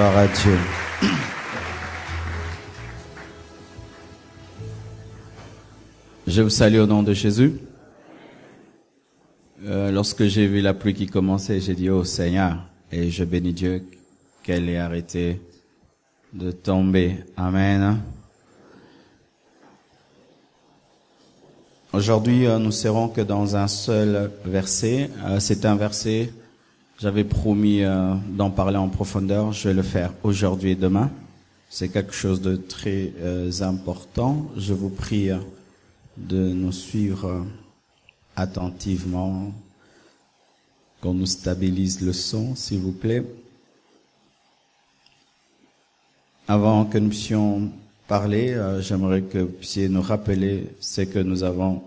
Gloire à Dieu. Je vous salue au nom de Jésus. Lorsque j'ai vu la pluie qui commençait, j'ai dit « Oh Seigneur !» et je bénis Dieu qu'elle ait arrêté de tomber. Amen. Aujourd'hui, nous serons que dans un seul verset. C'est un verset, j'avais promis d'en parler en profondeur. Je vais le faire aujourd'hui et demain. C'est quelque chose de très important. Je vous prie de nous suivre attentivement, qu'on nous stabilise le son, s'il vous plaît. Avant que nous puissions parler, j'aimerais que vous puissiez nous rappeler ce que nous avons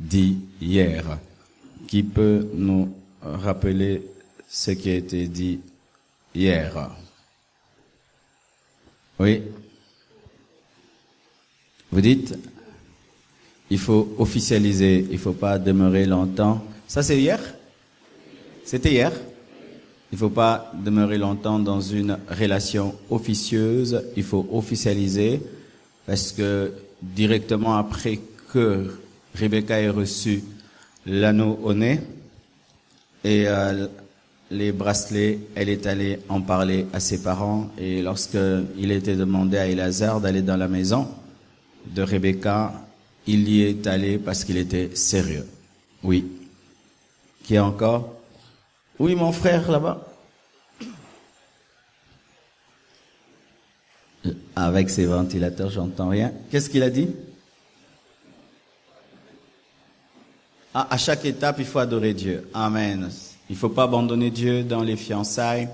dit hier. Qui peut nous rappeler ce qui a été dit hier? Oui. Vous dites, il faut officialiser, il faut pas demeurer longtemps. Ça c'est hier? C'était hier? Il faut pas demeurer longtemps dans une relation officieuse, il faut officialiser, parce que directement après que Rebecca ait reçu l'anneau au nez et les bracelets, elle est allée en parler à ses parents, et lorsque il était demandé à Éléazar d'aller dans la maison de Rebecca, il y est allé parce qu'il était sérieux. Oui. Qui est encore? Oui, mon frère, là-bas. Avec ses ventilateurs, j'entends rien. Qu'est-ce qu'il a dit? À chaque étape, il faut adorer Dieu. Amen. Il ne faut pas abandonner Dieu dans les fiançailles,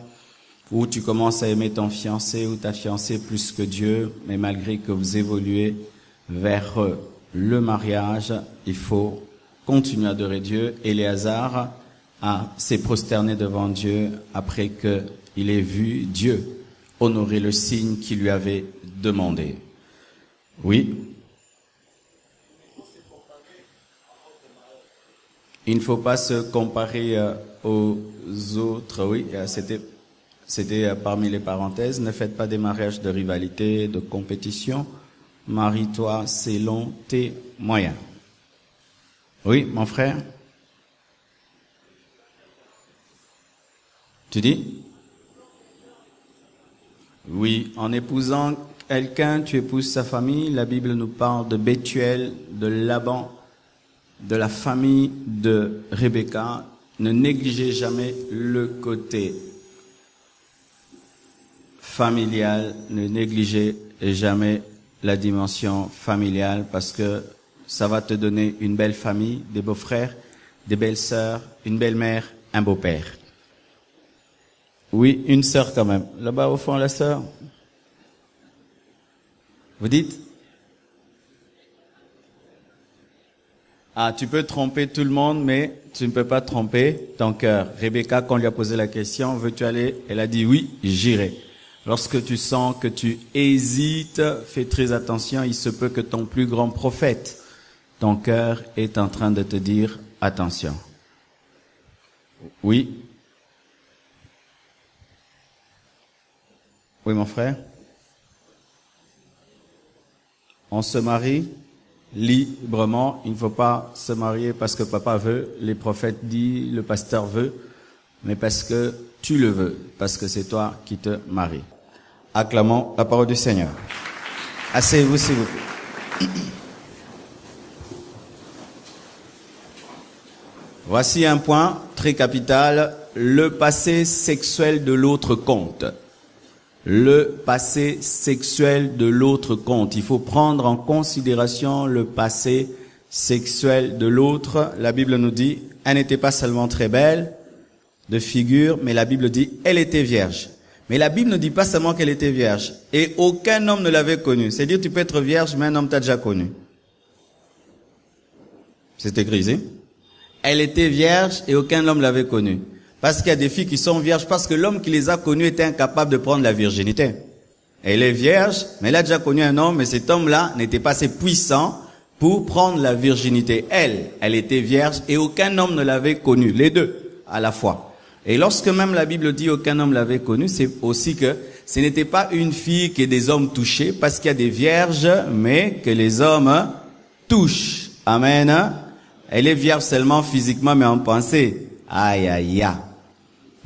où tu commences à aimer ton fiancé ou ta fiancée plus que Dieu, mais malgré que vous évoluez vers le mariage, il faut continuer à adorer Dieu. Éléazar s'est prosterné devant Dieu après qu'il ait vu Dieu honorer le signe qu'il lui avait demandé. Oui. Il ne faut pas se comparer aux autres. Oui, c'était parmi les parenthèses. Ne faites pas des mariages de rivalité, de compétition. Marie-toi selon tes moyens. Oui, mon frère? Tu dis? Oui, en épousant quelqu'un, tu épouses sa famille. La Bible nous parle de Bethuel, de Laban, de la famille de Rebecca. Ne négligez jamais le côté familial, ne négligez jamais la dimension familiale, parce que ça va te donner une belle famille, des beaux frères, des belles sœurs, une belle mère, un beau père. Oui, une sœur quand même. Là-bas au fond, la sœur. Vous dites? Tu peux tromper tout le monde, mais tu ne peux pas tromper ton cœur. Rebecca, quand on lui a posé la question, veux-tu aller? Elle a dit oui, j'irai. Lorsque tu sens que tu hésites, fais très attention, il se peut que ton plus grand prophète, ton cœur, est en train de te dire attention. Oui. Oui, mon frère. On se marie librement. Il ne faut pas se marier parce que papa veut, les prophètes disent, le pasteur veut, mais parce que tu le veux, parce que c'est toi qui te maries. Acclamons la parole du Seigneur. Asseyez-vous, s'il vous plaît. Voici un point très capital. Le passé sexuel de l'autre compte. Le passé sexuel de l'autre compte. Il faut prendre en considération le passé sexuel de l'autre. La Bible nous dit, elle n'était pas seulement très belle de figure, mais la Bible dit, elle était vierge. Mais la Bible ne dit pas seulement qu'elle était vierge. Et aucun homme ne l'avait connue. C'est-à-dire, tu peux être vierge, mais un homme t'a déjà connu. C'est écrit ici. Elle était vierge et aucun homme l'avait connue. Parce qu'il y a des filles qui sont vierges parce que l'homme qui les a connues était incapable de prendre la virginité. Elle est vierge, mais elle a déjà connu un homme, mais cet homme-là n'était pas assez puissant pour prendre la virginité. Elle était vierge et aucun homme ne l'avait connue. Les deux, à la fois. Et lorsque même la Bible dit aucun homme l'avait connue, c'est aussi que ce n'était pas une fille que des hommes touchaient, parce qu'il y a des vierges, mais que les hommes touchent. Amen. Elle est vierge seulement physiquement, mais en pensée. Aïe, aïe, aïe.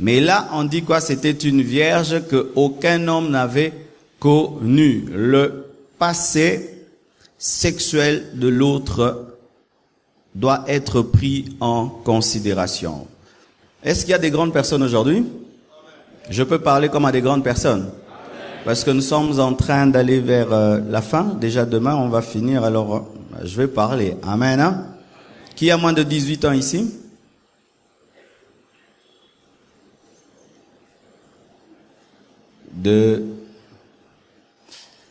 Mais là, on dit quoi? C'était une vierge que aucun homme n'avait connue. Le passé sexuel de l'autre doit être pris en considération. Est-ce qu'il y a des grandes personnes aujourd'hui? Je peux parler comme à des grandes personnes. Parce que nous sommes en train d'aller vers la fin. Déjà demain, on va finir. Alors, je vais parler. Amen. Hein? Qui a moins de 18 ans ici?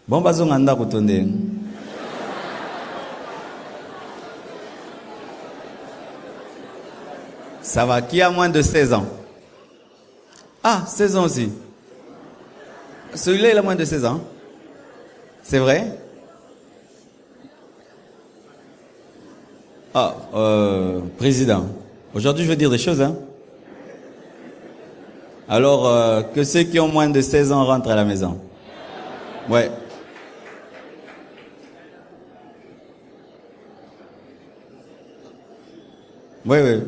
Bon, bazonganda kutonde. Ça va. Qui a moins de 16 ans? Ah, 16 ans aussi. Celui-là, il a moins de 16 ans. C'est vrai? Ah, président. Aujourd'hui, je vais dire des choses, hein. Alors, que ceux qui ont moins de 16 ans rentrent à la maison. Ouais. Oui, oui.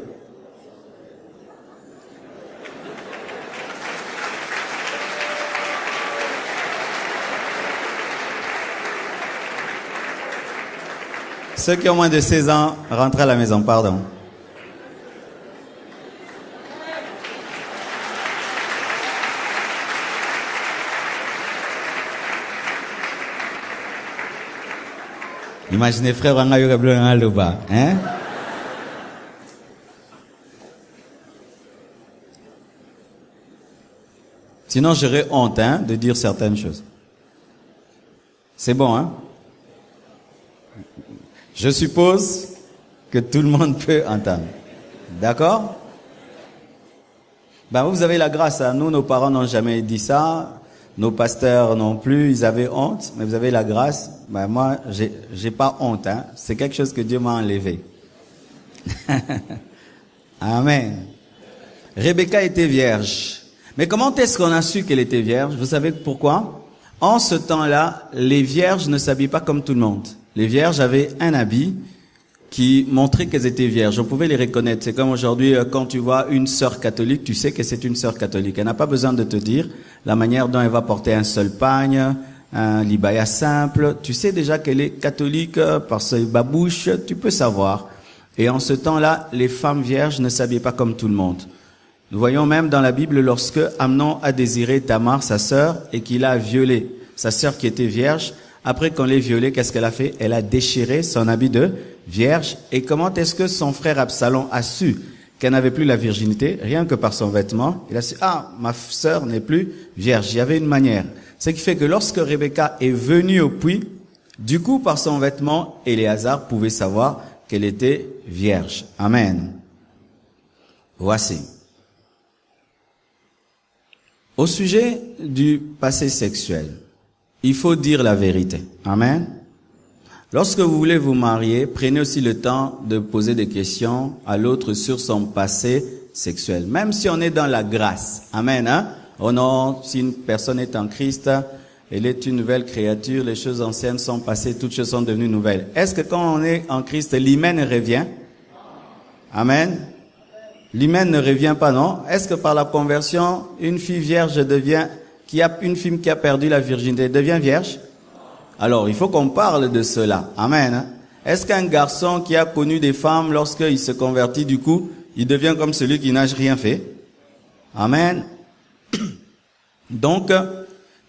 Ceux qui ont moins de 16 ans rentrent à la maison, pardon. Imaginez frère Wangayo Gabriel Loba, hein? Sinon j'aurais honte, hein, de dire certaines choses. C'est bon, hein? Je suppose que tout le monde peut entendre. D'accord? Ben vous avez la grâce, hein? Nous, nos parents n'ont jamais dit ça. Nos pasteurs non plus, ils avaient honte, mais vous avez la grâce. Ben moi, j'ai pas honte, hein. C'est quelque chose que Dieu m'a enlevé. Amen. Rebecca était vierge. Mais comment est-ce qu'on a su qu'elle était vierge? Vous savez pourquoi? En ce temps-là, les vierges ne s'habillent pas comme tout le monde. Les vierges avaient un habit qui montrait qu'elles étaient vierges. On pouvait les reconnaître. C'est comme aujourd'hui, quand tu vois une sœur catholique, tu sais que c'est une sœur catholique. Elle n'a pas besoin de te dire la manière dont elle va porter un seul pagne, un libaya simple. Tu sais déjà qu'elle est catholique par ses babouches, tu peux savoir. Et en ce temps-là, les femmes vierges ne s'habillaient pas comme tout le monde. Nous voyons même dans la Bible lorsque Amnon a désiré Tamar, sa sœur, et qu'il a violé sa sœur qui était vierge. Après qu'on l'ait violée, qu'est-ce qu'elle a fait? Elle a déchiré son habit de vierge. Et comment est-ce que son frère Absalom a su qu'elle n'avait plus la virginité? Rien que par son vêtement. Il a su, ah, ma sœur n'est plus vierge. Il y avait une manière. Ce qui fait que lorsque Rebecca est venue au puits, du coup, par son vêtement, Éléazar pouvait savoir qu'elle était vierge. Amen. Voici. Au sujet du passé sexuel, il faut dire la vérité. Amen. Lorsque vous voulez vous marier, prenez aussi le temps de poser des questions à l'autre sur son passé sexuel. Même si on est dans la grâce. Amen. Hein? Oh non, si une personne est en Christ, elle est une nouvelle créature, les choses anciennes sont passées, toutes choses sont devenues nouvelles. Est-ce que quand on est en Christ, l'hymen revient? Amen. L'hymen ne revient pas, non? Est-ce que par la conversion, une fille vierge une fille qui a perdu la virginité devient vierge? Alors, il faut qu'on parle de cela. Amen. Est-ce qu'un garçon qui a connu des femmes, lorsqu'il se convertit, du coup, il devient comme celui qui n'a rien fait? Amen. Donc,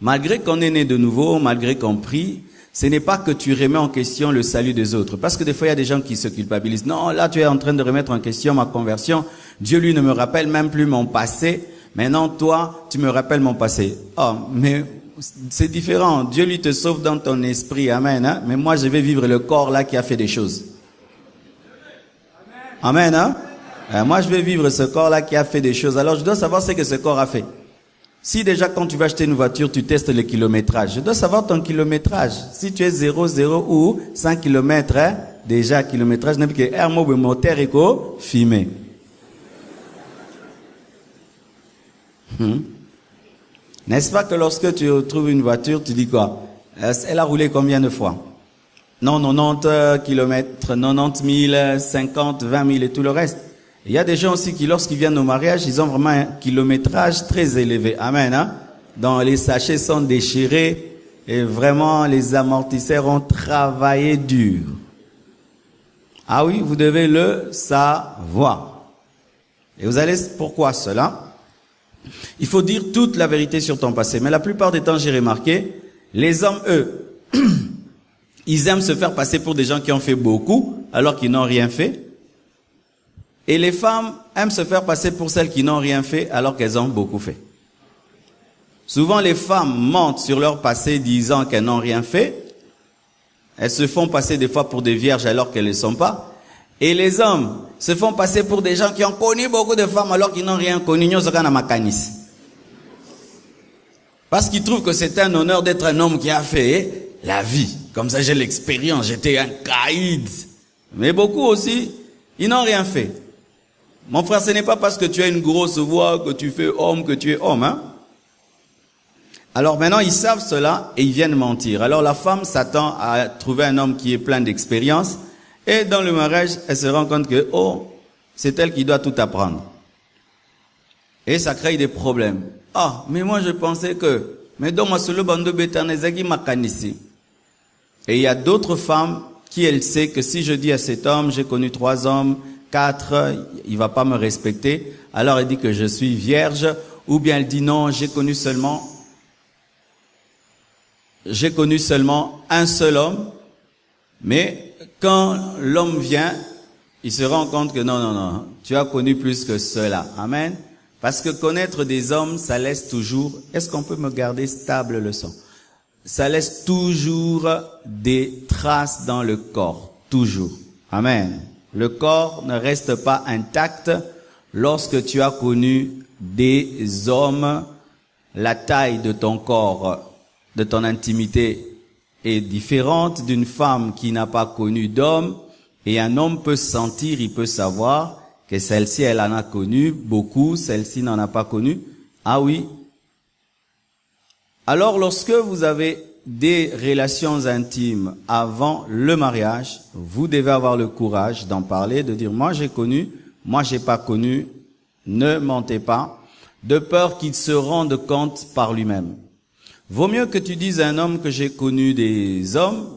malgré qu'on est né de nouveau, malgré qu'on prie, ce n'est pas que tu remets en question le salut des autres. Parce que des fois, il y a des gens qui se culpabilisent. Non, là, tu es en train de remettre en question ma conversion. Dieu, lui, ne me rappelle même plus mon passé. Maintenant, toi, tu me rappelles mon passé. Oh, mais c'est différent. Dieu, lui, te sauve dans ton esprit. Amen. Hein? Mais moi, je vais vivre le corps là qui a fait des choses. Amen. Hein? Moi, je vais vivre ce corps là qui a fait des choses. Alors, je dois savoir ce que ce corps a fait. Si déjà quand tu vas acheter une voiture, tu testes le kilométrage, je dois savoir ton kilométrage. Si tu es 0, 0 ou 100 km, hein, déjà kilométrage, n'est plus que moteur éco filmé. N'est-ce pas que lorsque tu trouves une voiture, tu dis quoi? Elle a roulé combien de fois? Non, 90 kilomètres, 90 000, 50, 20 000 et tout le reste. Il y a des gens aussi qui, lorsqu'ils viennent au mariage, ils ont vraiment un kilométrage très élevé. Amen, hein? Donc les sachets sont déchirés et vraiment les amortisseurs ont travaillé dur. Ah oui, vous devez le savoir. Et vous allez, pourquoi cela? Il faut dire toute la vérité sur ton passé. Mais la plupart des temps, j'ai remarqué, les hommes, eux, ils aiment se faire passer pour des gens qui ont fait beaucoup, alors qu'ils n'ont rien fait. Et les femmes aiment se faire passer pour celles qui n'ont rien fait, alors qu'elles ont beaucoup fait. Souvent, les femmes mentent sur leur passé, disant qu'elles n'ont rien fait. Elles se font passer des fois pour des vierges, alors qu'elles ne le sont pas. Et les hommes se font passer pour des gens qui ont connu beaucoup de femmes, alors qu'ils n'ont rien connu. Parce qu'ils trouvent que c'est un honneur d'être un homme qui a fait la vie. Comme ça, j'ai l'expérience, j'étais un caïd. Mais beaucoup aussi, ils n'ont rien fait. Mon frère, ce n'est pas parce que tu as une grosse voix que tu fais homme, que tu es homme, hein. Alors maintenant, ils savent cela et ils viennent mentir. Alors la femme s'attend à trouver un homme qui est plein d'expérience. Et dans le mariage, elle se rend compte que, c'est elle qui doit tout apprendre. Et ça crée des problèmes. Ah, mais moi je pensais que, mais dans ma solo bando betanezagi makanisi. Et il y a d'autres femmes qui, elles savent que si je dis à cet homme, j'ai connu 3 hommes, 4, il va pas me respecter. Alors elle dit que je suis vierge, ou bien elle dit non, j'ai connu seulement un seul homme. Mais quand l'homme vient, il se rend compte que non, tu as connu plus que cela. Amen. Parce que connaître des hommes, ça laisse toujours, est-ce qu'on peut me garder stable le son? Ça laisse toujours des traces dans le corps. Toujours. Amen. Le corps ne reste pas intact lorsque tu as connu des hommes. La taille de ton corps, de ton intimité est différente d'une femme qui n'a pas connu d'homme. Et un homme peut sentir, il peut savoir que celle-ci, elle en a connu beaucoup, celle-ci n'en a pas connu. Ah oui. Alors, lorsque vous avez des relations intimes avant le mariage, vous devez avoir le courage d'en parler, de dire, moi j'ai connu, moi j'ai pas connu, ne mentez pas, de peur qu'il se rende compte par lui-même. Vaut mieux que tu dises à un homme que j'ai connu des hommes,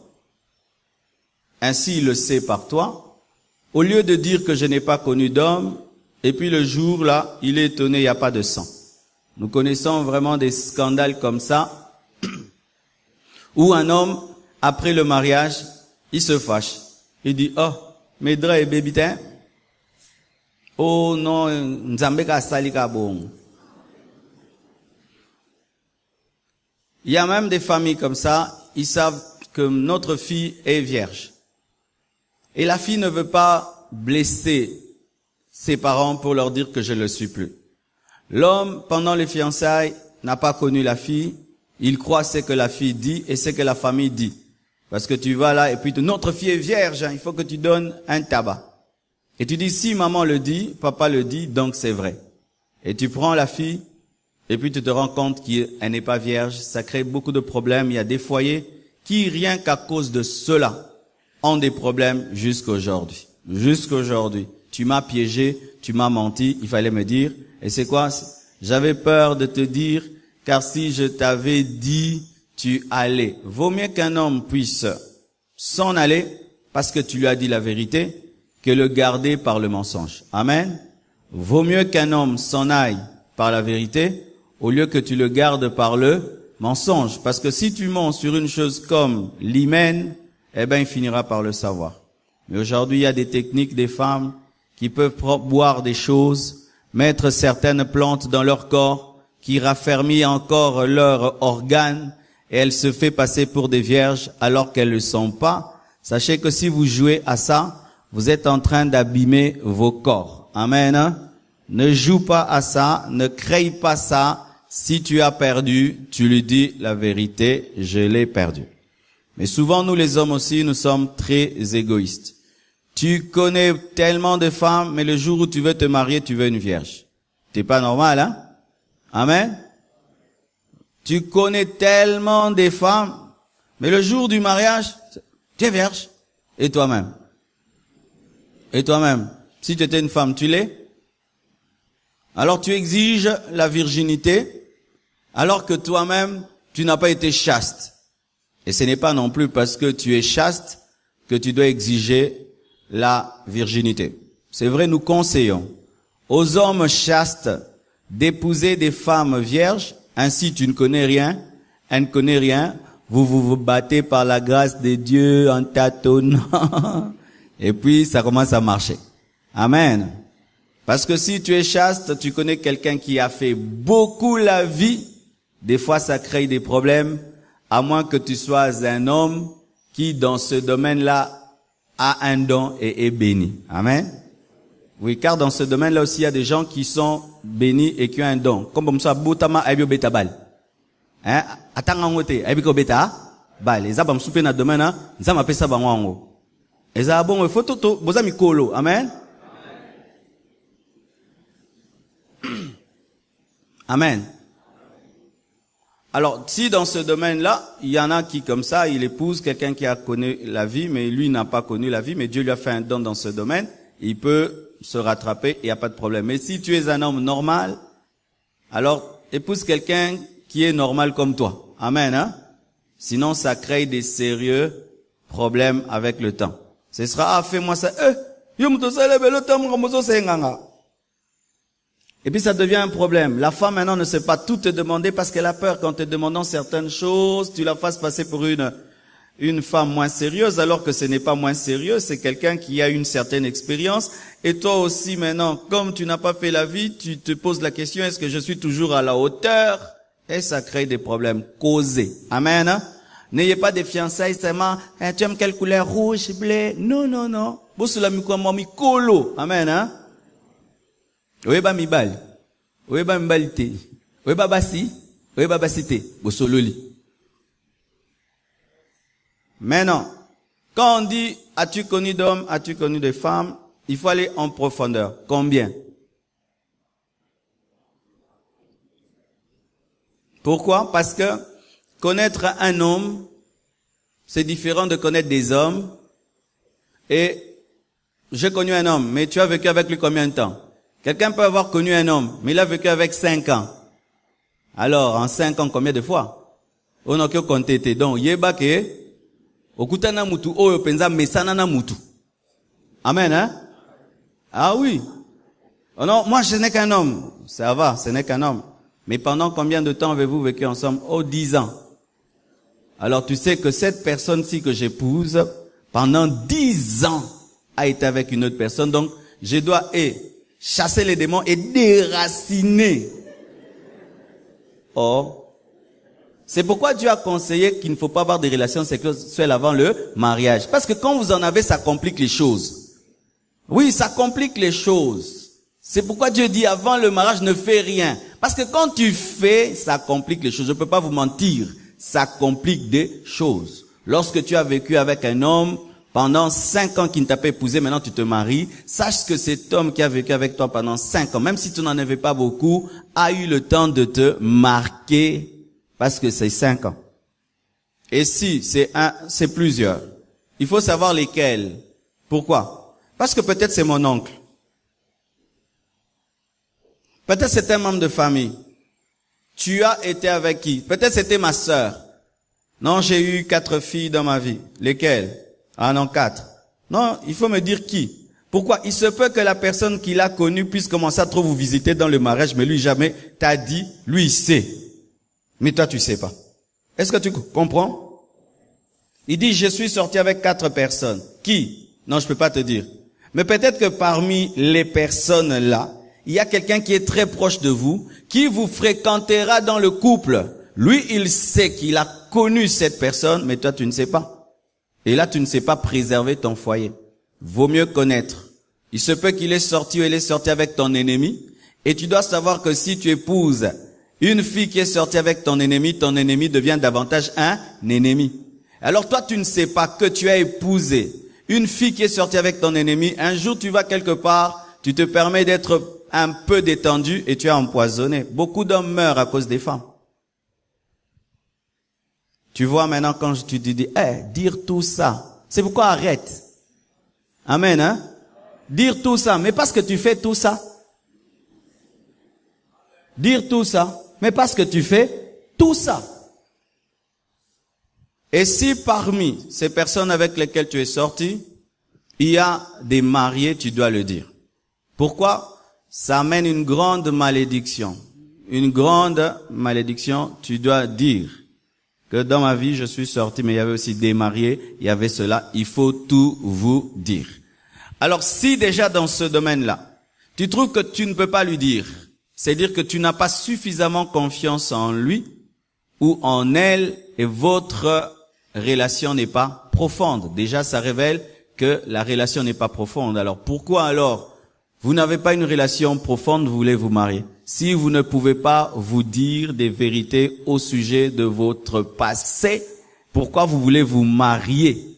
ainsi il le sait par toi, au lieu de dire que je n'ai pas connu d'homme, et puis le jour là, il est étonné, il n'y a pas de sang. Nous connaissons vraiment des scandales comme ça, où un homme, après le mariage, il se fâche. Il dit, mes draps et bébitin, non, nzambe ka sali ka bon. Il y a même des familles comme ça, ils savent que notre fille est vierge. Et la fille ne veut pas blesser ses parents pour leur dire que je ne le suis plus. L'homme, pendant les fiançailles, n'a pas connu la fille. Il croit ce que la fille dit et ce que la famille dit. Parce que tu vas là et puis notre fille est vierge, il faut que tu donnes un tabac. Et tu dis, si maman le dit, papa le dit, donc c'est vrai. Et tu prends la fille et puis tu te rends compte qu'elle n'est pas vierge. Ça crée beaucoup de problèmes. Il y a des foyers qui, rien qu'à cause de cela, ont des problèmes jusqu'aujourd'hui. Jusqu'aujourd'hui. Tu m'as piégé, tu m'as menti, il fallait me dire. Et c'est quoi? J'avais peur de te dire, car si je t'avais dit, tu allais. Vaut mieux qu'un homme puisse s'en aller, parce que tu lui as dit la vérité, que le garder par le mensonge. Amen. Vaut mieux qu'un homme s'en aille par la vérité, au lieu que tu le gardes par le mensonge. Parce que si tu mens sur une chose comme l'hymen, il finira par le savoir. Mais aujourd'hui, il y a des techniques des femmes qui peuvent boire des choses, mettre certaines plantes dans leur corps, qui raffermit encore leurs organes, et elles se fait passer pour des vierges alors qu'elles ne le sont pas. Sachez que si vous jouez à ça, vous êtes en train d'abîmer vos corps. Amen. Ne joue pas à ça, ne crée pas ça. Si tu as perdu, tu lui dis la vérité, je l'ai perdu. Mais souvent, nous les hommes aussi, nous sommes très égoïstes. Tu connais tellement de femmes, mais le jour où tu veux te marier, tu veux une vierge. T'es pas normal, hein? Amen. Tu connais tellement des femmes, mais le jour du mariage, tu es vierge. Et toi-même? Et toi-même? Si tu étais une femme, tu l'es? Alors tu exiges la virginité, alors que toi-même, tu n'as pas été chaste. Et ce n'est pas non plus parce que tu es chaste que tu dois exiger la virginité. C'est vrai, nous conseillons aux hommes chastes d'épouser des femmes vierges. Ainsi, tu ne connais rien, elle ne connaît rien. Vous battez par la grâce de Dieu en tâtonnant. Et puis, ça commence à marcher. Amen. Parce que si tu es chaste, tu connais quelqu'un qui a fait beaucoup la vie. Des fois, ça crée des problèmes, à moins que tu sois un homme qui, dans ce domaine-là, a un don et est béni. Amen. Oui, car dans ce domaine-là aussi, il y a des gens qui sont bénis et qui ont un don. Comme ça, Boutama Aibio Betabal. Hein? Atangangote, Aibiko Beta, Bal. Les abam soupé na domaine, Zama Pesa Banwango. Et ça, bon, il faut tout, Bozami Kolo. Amen. Amen. Alors, si dans ce domaine-là, il y en a qui, comme ça, il épouse quelqu'un qui a connu la vie, mais lui n'a pas connu la vie, mais Dieu lui a fait un don dans ce domaine, il peut se rattraper et il n'y a pas de problème. Mais si tu es un homme normal, alors épouse quelqu'un qui est normal comme toi. Amen, hein? Sinon, ça crée des sérieux problèmes avec le temps. Ce sera, fais-moi ça, et puis ça devient un problème. La femme maintenant ne sait pas tout te demander parce qu'elle a peur qu'en te demandant certaines choses, tu la fasses passer pour une femme moins sérieuse, alors que ce n'est pas moins sérieux, c'est quelqu'un qui a une certaine expérience. Et toi aussi maintenant, comme tu n'as pas fait la vie, tu te poses la question, est-ce que je suis toujours à la hauteur? Et ça crée des problèmes causés. Amen, hein? N'ayez pas des fiançailles seulement, tu aimes quelle couleur? Rouge, bleu? Non, non, non. Amen, hein? Oeba mibali, oeba mbalite, oeba basi, oeba basite, bosololi. Maintenant, quand on dit as-tu connu d'hommes, as-tu connu de femmes, il faut aller en profondeur. Combien? Pourquoi? Parce que connaître un homme, c'est différent de connaître des hommes. Et j'ai connu un homme, mais tu as vécu avec lui combien de temps? Quelqu'un peut avoir connu un homme, mais il a vécu avec 5 ans. Alors, en 5 ans, combien de fois? On a que compté. Donc, yeba ke, okutana mutu, oyo penza mesana na mutu. Amen, hein? Ah oui. Oh non, moi, je n'ai qu'un homme. Ça va, ce n'est qu'un homme. Mais pendant combien de temps avez-vous vécu ensemble? Oh, 10 ans. Alors, tu sais que cette personne-ci que j'épouse, pendant 10 ans, a été avec une autre personne. Donc, je dois, chasser les démons et déraciner. Oh. C'est pourquoi Dieu a conseillé qu'il ne faut pas avoir des relations sexuelles avant le mariage. Parce que quand vous en avez, ça complique les choses. Oui, ça complique les choses. C'est pourquoi Dieu dit avant le mariage, ne fais rien. Parce que quand tu fais, ça complique les choses. Je ne peux pas vous mentir. Ça complique des choses. Lorsque tu as vécu avec un homme, pendant 5 ans qu'il ne t'a pas épousé, maintenant tu te maries, sache que cet homme qui a vécu avec toi pendant 5 ans, même si tu n'en avais pas beaucoup, a eu le temps de te marquer, parce que c'est 5 ans. Et si c'est plusieurs, il faut savoir lesquels. Pourquoi? Parce que peut-être c'est mon oncle. Peut-être c'est un membre de famille. Tu as été avec qui? Peut-être c'était ma sœur. Non, j'ai eu 4 filles dans ma vie. Lesquelles? Ah non, 4. Non, il faut me dire qui. Pourquoi? Il se peut que la personne qui l'a connu puisse commencer à trop vous visiter dans le mariage, mais lui jamais t'a dit, lui il sait. Mais toi tu sais pas. Est-ce que tu comprends? Il dit, je suis sorti avec 4 personnes. Qui? Non, je peux pas te dire. Mais peut-être que parmi les personnes là, il y a quelqu'un qui est très proche de vous, qui vous fréquentera dans le couple. Lui, il sait qu'il a connu cette personne, mais toi tu ne sais pas. Et là, tu ne sais pas préserver ton foyer. Vaut mieux connaître. Il se peut qu'il est sorti ou elle est sortie avec ton ennemi. Et tu dois savoir que si tu épouses une fille qui est sortie avec ton ennemi devient davantage un ennemi. Alors toi, tu ne sais pas que tu as épousé une fille qui est sortie avec ton ennemi. Un jour, tu vas quelque part, tu te permets d'être un peu détendu et tu es empoisonné. Beaucoup d'hommes meurent à cause des femmes. Tu vois maintenant quand tu te dis, dire tout ça, c'est pourquoi arrête. Amen, hein? Dire tout ça, mais parce que tu fais tout ça. Dire tout ça, mais parce que tu fais tout ça. Et si parmi ces personnes avec lesquelles tu es sorti, il y a des mariés, tu dois le dire. Pourquoi? Ça amène une grande malédiction. Une grande malédiction, tu dois dire que dans ma vie, je suis sorti, mais il y avait aussi des mariés, il y avait cela, il faut tout vous dire. Alors, si déjà dans ce domaine-là, tu trouves que tu ne peux pas lui dire, c'est-à-dire que tu n'as pas suffisamment confiance en lui ou en elle et votre relation n'est pas profonde. Déjà, ça révèle que la relation n'est pas profonde. Alors, pourquoi alors vous n'avez pas une relation profonde, vous voulez vous marier? Si vous ne pouvez pas vous dire des vérités au sujet de votre passé, pourquoi vous voulez vous marier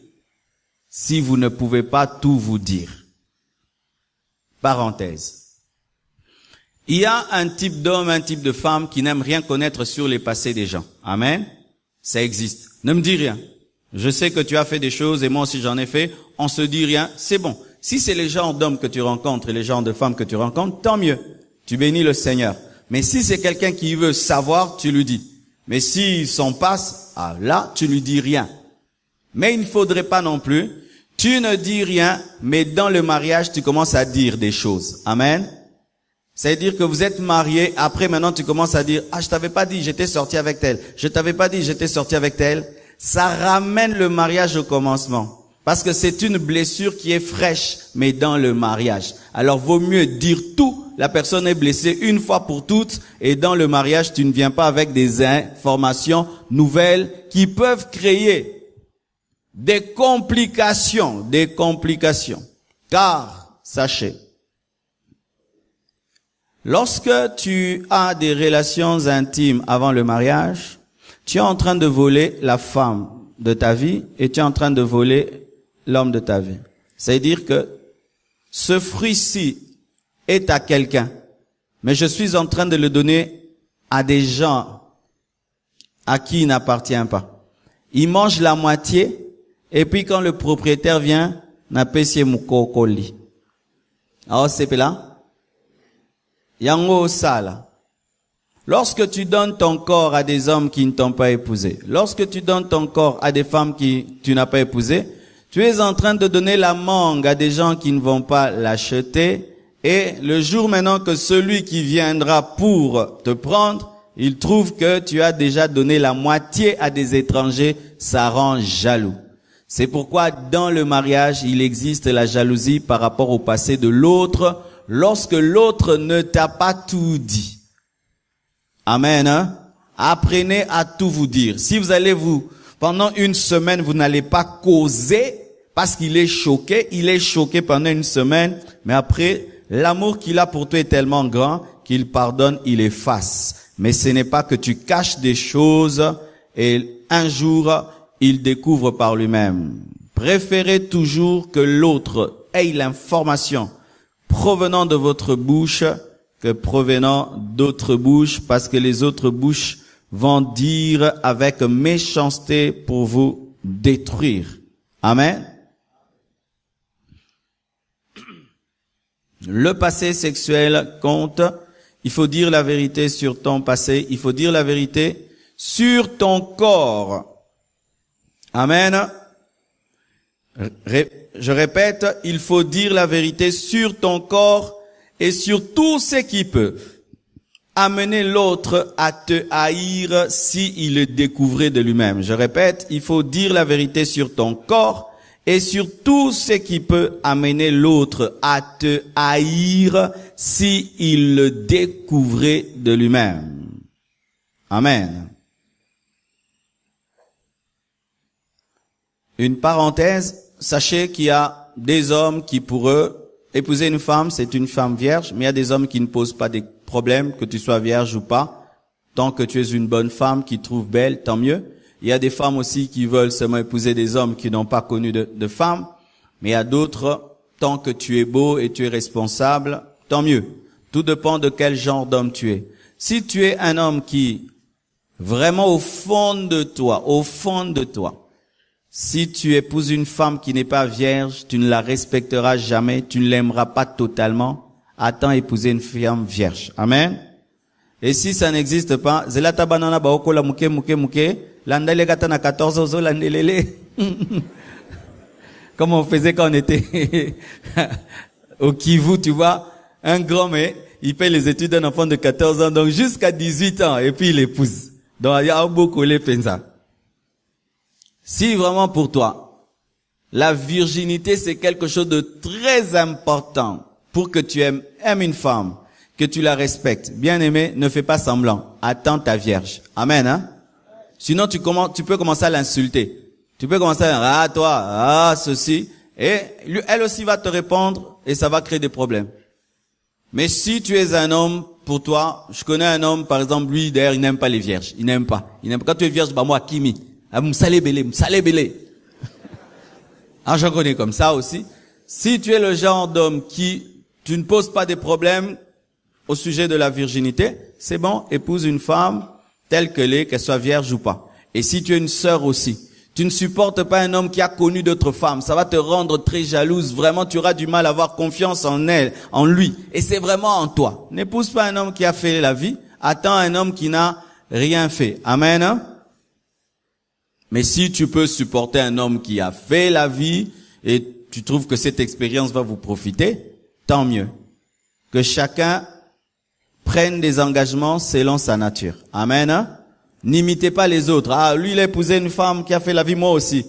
si vous ne pouvez pas tout vous dire? Parenthèse. Il y a un type d'homme, un type de femme qui n'aime rien connaître sur les passés des gens. Amen. Ça existe. Ne me dis rien. Je sais que tu as fait des choses et moi aussi j'en ai fait. On se dit rien. C'est bon. Si c'est les genres d'hommes que tu rencontres et les genres de femmes que tu rencontres, tant mieux. Tu bénis le Seigneur. Mais si c'est quelqu'un qui veut savoir, tu lui dis. Mais s'il s'en passe, là, tu lui dis rien. Mais il ne faudrait pas non plus. Tu ne dis rien, mais dans le mariage, tu commences à dire des choses. Amen. C'est-à-dire que vous êtes mariés, après maintenant tu commences à dire, je t'avais pas dit, j'étais sorti avec elle. Je t'avais pas dit, j'étais sorti avec elle. Ça ramène le mariage au commencement. Parce que c'est une blessure qui est fraîche, mais dans le mariage. Alors vaut mieux dire tout. La personne est blessée une fois pour toutes, et dans le mariage, tu ne viens pas avec des informations nouvelles qui peuvent créer des complications. Car, sachez, lorsque tu as des relations intimes avant le mariage, tu es en train de voler la femme de ta vie et tu es en train de voler l'homme de ta vie. C'est-à-dire que ce fruit-ci est à quelqu'un, mais je suis en train de le donner à des gens à qui il n'appartient pas. Ils mangent la moitié et puis quand le propriétaire vient, n'appelle mukokoli. Alors c'est là. Yango sala. Lorsque tu donnes ton corps à des hommes qui ne t'ont pas épousé, lorsque tu donnes ton corps à des femmes qui tu n'as pas épousées, tu es en train de donner la mangue à des gens qui ne vont pas l'acheter, et le jour maintenant que celui qui viendra pour te prendre, il trouve que tu as déjà donné la moitié à des étrangers, ça rend jaloux. C'est pourquoi dans le mariage, il existe la jalousie par rapport au passé de l'autre, lorsque l'autre ne t'a pas tout dit. Amen, hein? Apprenez à tout vous dire. Si vous allez pendant une semaine, vous n'allez pas causer, parce qu'il est choqué pendant une semaine, mais après, l'amour qu'il a pour toi est tellement grand qu'il pardonne, il efface. Mais ce n'est pas que tu caches des choses et un jour, il découvre par lui-même. Préférez toujours que l'autre ait l'information provenant de votre bouche que provenant d'autres bouches, parce que les autres bouches vont dire avec méchanceté pour vous détruire. Amen. Le passé sexuel compte. Il faut dire la vérité sur ton passé. Il faut dire la vérité sur ton corps. Amen. Je répète, il faut dire la vérité sur ton corps et sur tout ce qui peut amener l'autre à te haïr s'il le découvrait de lui-même. Je répète, il faut dire la vérité sur ton corps et sur tout ce qui peut amener l'autre à te haïr s'il le découvrait de lui-même. Amen. Une parenthèse, sachez qu'il y a des hommes qui pour eux, épouser une femme, c'est une femme vierge, mais il y a des hommes qui ne posent pas des problèmes, que tu sois vierge ou pas. Tant que tu es une bonne femme qui trouve belle, tant mieux. Il y a des femmes aussi qui veulent seulement épouser des hommes qui n'ont pas connu de femmes. Mais il y a d'autres, tant que tu es beau et tu es responsable, tant mieux. Tout dépend de quel genre d'homme tu es. Si tu es un homme qui, vraiment au fond de toi, si tu épouses une femme qui n'est pas vierge, tu ne la respecteras jamais, tu ne l'aimeras pas totalement. Attends épouser une femme vierge. Amen. Et si ça n'existe pas, zelata banana baoko la muke, landele gata na 14 ozo landelele. Comme on faisait quand on était au Kivu, tu vois, un grand mais il paye les études d'un enfant de 14 ans, donc jusqu'à 18 ans, et puis il épouse. Donc il y a beaucoup les pensa. Si vraiment pour toi, la virginité c'est quelque chose de très important pour que tu aimes une femme, que tu la respectes. Bien aimé, ne fais pas semblant. Attends ta vierge. Amen, hein? Sinon tu peux commencer à l'insulter. Tu peux commencer à dire, ah toi, ah ceci. Et elle aussi va te répondre et ça va créer des problèmes. Mais si tu es un homme, pour toi, je connais un homme, par exemple, lui, d'ailleurs, il n'aime pas les vierges. Il n'aime pas. Quand tu es vierge, bah moi, Kimi. M'salé belé. Ah, j'en connais comme ça aussi. Si tu es le genre d'homme tu ne poses pas des problèmes au sujet de la virginité, c'est bon, épouse une femme telle qu'elle soit vierge ou pas. Et si tu es une sœur aussi, tu ne supportes pas un homme qui a connu d'autres femmes. Ça va te rendre très jalouse. Vraiment, tu auras du mal à avoir confiance en elle, en lui. Et c'est vraiment en toi. N'épouse pas un homme qui a fait la vie. Attends un homme qui n'a rien fait. Amen. Hein? Mais si tu peux supporter un homme qui a fait la vie et tu trouves que cette expérience va vous profiter, tant mieux. Que chacun prenne des engagements selon sa nature. Amen. Hein? N'imitez pas les autres. Ah, lui, il a épousé une femme qui a fait la vie, moi aussi.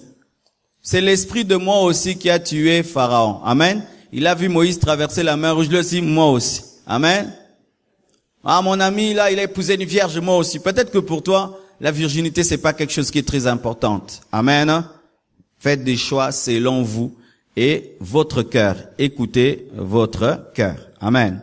C'est l'esprit de moi aussi qui a tué Pharaon. Amen. Il a vu Moïse traverser la mer Rouge, lui aussi, moi aussi. Amen. Ah, mon ami, là, il a épousé une vierge, moi aussi. Peut-être que pour toi, la virginité, c'est pas quelque chose qui est très importante. Amen. Faites des choix selon vous et votre cœur. Écoutez votre cœur. Amen.